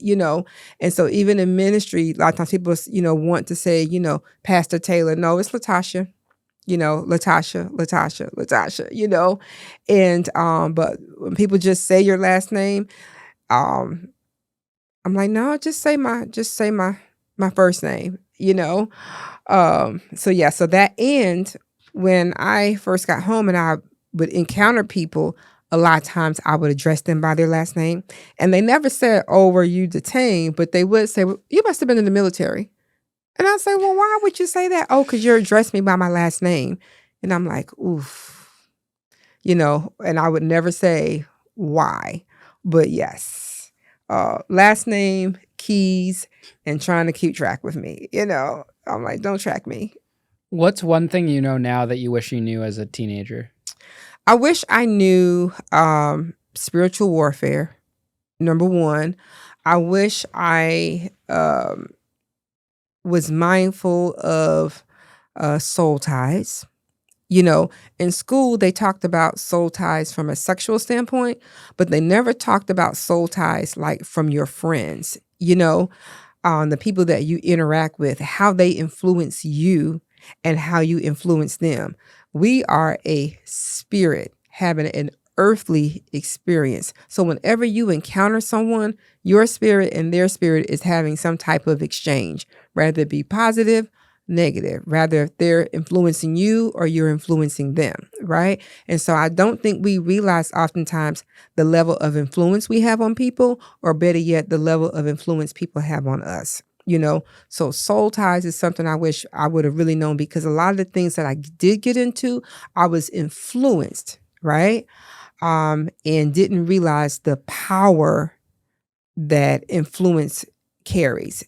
and so even in ministry, a lot of times people, want to say, Pastor Taylor. No, it's LaTascia. LaTascia, and but when people just say your last name, I'm like, no, just say my first name, so yeah, so that end, when I first got home and I would encounter people, a lot of times I would address them by their last name, and they never said, oh, were you detained? But they would say, well, you must have been in the military. And I'd say, well, why would you say that? Oh, because you addressed me by my last name. And I'm like, oof, and I would never say why, but yes, last name, keys, and trying to keep track with me, I'm like, don't track me. What's one thing you know now that you wish you knew as a teenager? I wish I knew spiritual warfare, number one. I wish I was mindful of soul ties. In school, they talked about soul ties from a sexual standpoint, but they never talked about soul ties like from your friends, the people that you interact with, how they influence you and how you influence them. We are a spirit having an earthly experience. So whenever you encounter someone, your spirit and their spirit is having some type of exchange, whether it be positive, negative, rather if they're influencing you or you're influencing them, right? And so I don't think we realize oftentimes the level of influence we have on people, or better yet, the level of influence people have on us. So soul ties is something I wish I would have really known, because a lot of the things that I did get into, I was influenced, right? And didn't realize the power that influence carries,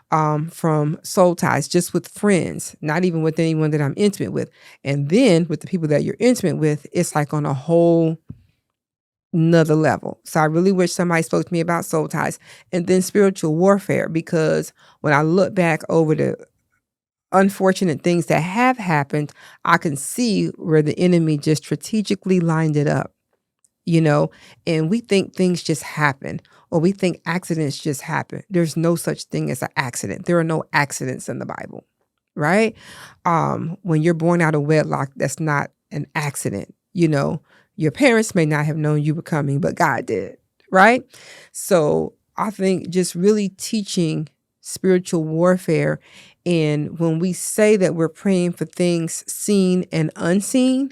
from soul ties, just with friends, not even with anyone that I'm intimate with. And then with the people that you're intimate with, it's like on a whole another level. So I really wish somebody spoke to me about soul ties. And then spiritual warfare, because when I look back over the unfortunate things that have happened, I can see where the enemy just strategically lined it up, and we think things just happen, or we think accidents just happen. There's no such thing as an accident. There are no accidents in the Bible, right? When you're born out of wedlock, that's not an accident. Your parents may not have known you were coming, but God did, right? So I think just really teaching spiritual warfare. And when we say that we're praying for things seen and unseen,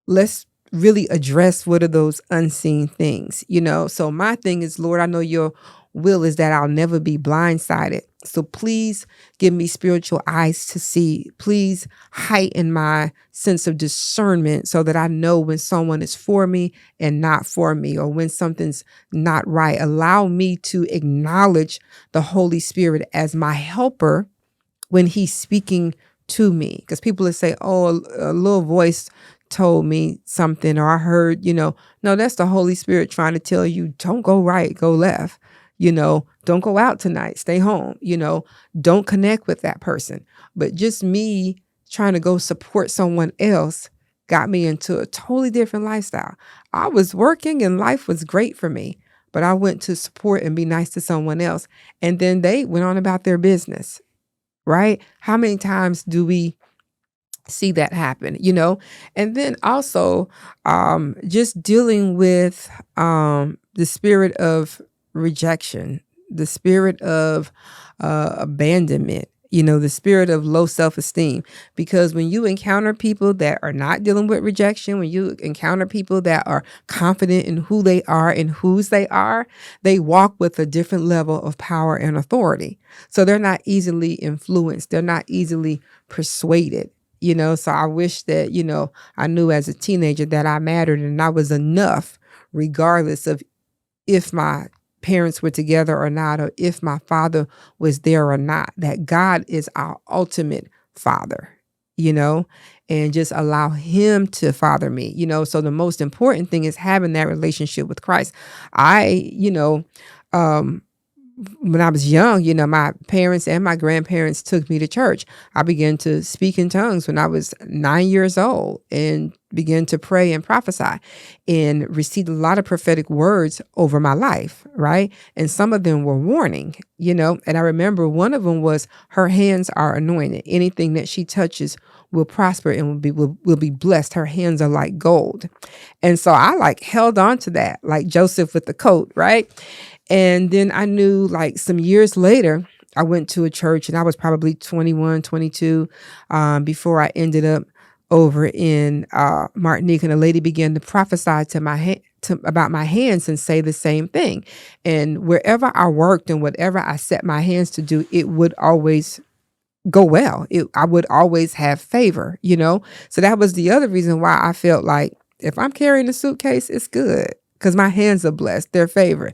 let's really address what are those unseen things, So my thing is, Lord, I know your will is that I'll never be blindsided. So please give me spiritual eyes to see. Please heighten my sense of discernment so that I know when someone is for me and not for me, or when something's not right. Allow me to acknowledge the Holy Spirit as my helper when he's speaking to me. Because people will say, oh, a little voice told me something, or I heard, no, that's the Holy Spirit trying to tell you, don't go right, go left, don't go out tonight, stay home, don't connect with that person. But just me trying to go support someone else got me into a totally different lifestyle. I was working and life was great for me, but I went to support and be nice to someone else. And then they went on about their business, right? How many times do we see that happen, And then also just dealing with the spirit of rejection, the spirit of abandonment, the spirit of low self-esteem. Because when you encounter people that are not dealing with rejection, when you encounter people that are confident in who they are and whose they are, they walk with a different level of power and authority. So they're not easily influenced. They're not easily persuaded. So I wish that, I knew as a teenager that I mattered and I was enough, regardless of if my parents were together or not, or if my father was there or not, that God is our ultimate father, and just allow him to father me, So the most important thing is having that relationship with Christ. When I was young, my parents and my grandparents took me to church. I began to speak in tongues when I was 9 years old and began to pray and prophesy and received a lot of prophetic words over my life, right? And some of them were warning, and I remember one of them was, her hands are anointed. Anything that she touches will prosper and will be blessed. Her hands are like gold. And so I held on to that, like Joseph with the coat, right? And then I knew some years later, I went to a church and I was probably 21, 22 before I ended up over in Martinique, and a lady began to prophesy about my hands and say the same thing. And wherever I worked and whatever I set my hands to do, it would always go well. I would always have favor, So that was the other reason why I felt like if I'm carrying a suitcase, it's good because my hands are blessed. They're favored.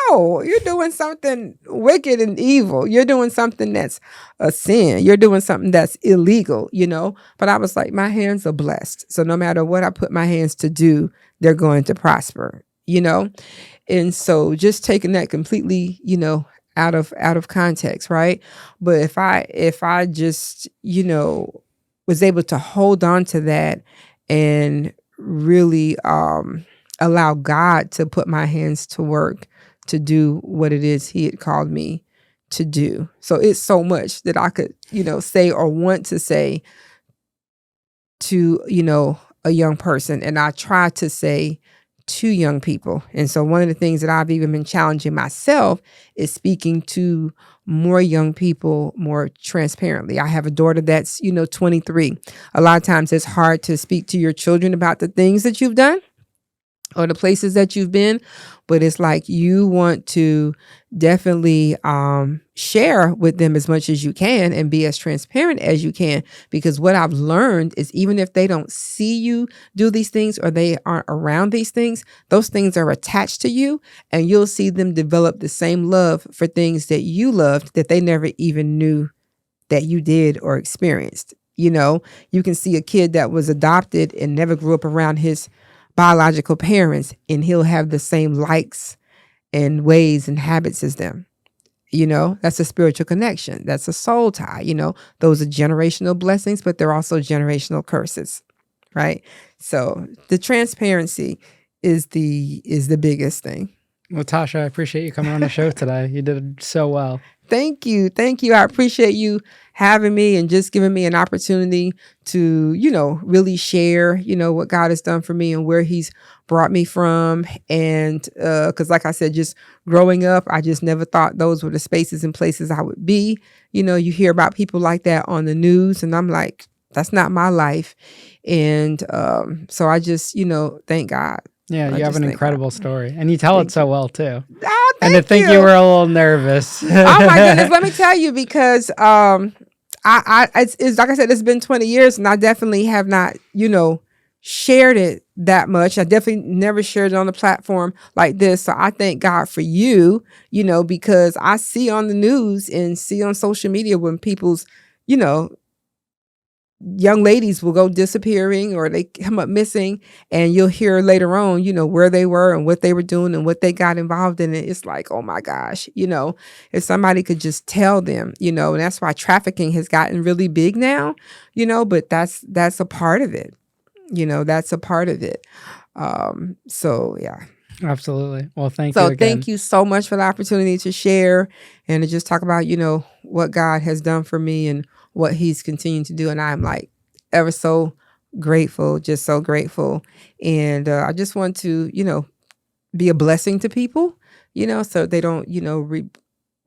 No, you're doing something wicked and evil. You're doing something that's a sin. You're doing something that's illegal, But I was like, my hands are blessed. So no matter what I put my hands to do, they're going to prosper, And so just taking that completely, out of context, right? But if I just, was able to hold on to that and really allow God to put my hands to work to do what it is he had called me to do. So it's so much that I could, say or want to say to, a young person. And I try to say to young people. And so one of the things that I've even been challenging myself is speaking to more young people more transparently. I have a daughter that's, 23. A lot of times it's hard to speak to your children about the things that you've done or the places that you've been, but it's like you want to definitely share with them as much as you can and be as transparent as you can, because what I've learned is even if they don't see you do these things or they aren't around these things, those things are attached to you, and you'll see them develop the same love for things that you loved that they never even knew that you did or experienced. You can see a kid that was adopted and never grew up around his biological parents, and he'll have the same likes and ways and habits as them. That's a spiritual connection. That's a soul tie. Those are generational blessings, but they're also generational curses, right? So the transparency is the biggest thing. LaTascia, I appreciate you coming on the show today. You did so well. Thank you. I appreciate you having me and just giving me an opportunity to, really share, what God has done for me and where he's brought me from. And because like I said, just growing up, I just never thought those were the spaces and places I would be. You hear about people like that on the news, and I'm like, that's not my life. And so I just, thank God. Yeah, you have an incredible story, and you tell it so well too. Oh, and to think you were a little nervous. Oh my goodness, let me tell you, because it's like I said, it's been 20 years, and I definitely have not, shared it that much. I definitely never shared it on a platform like this. So I thank God for you, because I see on the news and see on social media when people's, young ladies will go disappearing or they come up missing, and you'll hear later on, where they were and what they were doing and what they got involved in. It's like, oh my gosh, if somebody could just tell them, and that's why trafficking has gotten really big now, but that's a part of it. That's a part of it. So yeah. Absolutely. Well, thank you again. Thank you so much for the opportunity to share and to just talk about, what God has done for me and what he's continuing to do. And I'm like ever so grateful, just so grateful. And I just want to, be a blessing to people, so they don't,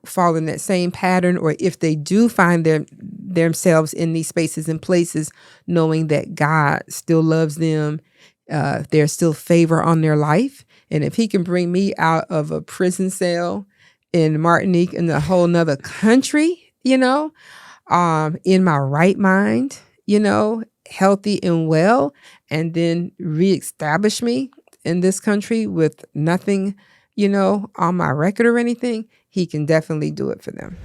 fall in that same pattern, or if they do find themselves in these spaces and places, knowing that God still loves them, there's still favor on their life. And if he can bring me out of a prison cell in Martinique in a whole nother country, in my right mind, healthy and well, and then reestablish me in this country with nothing, on my record or anything, he can definitely do it for them.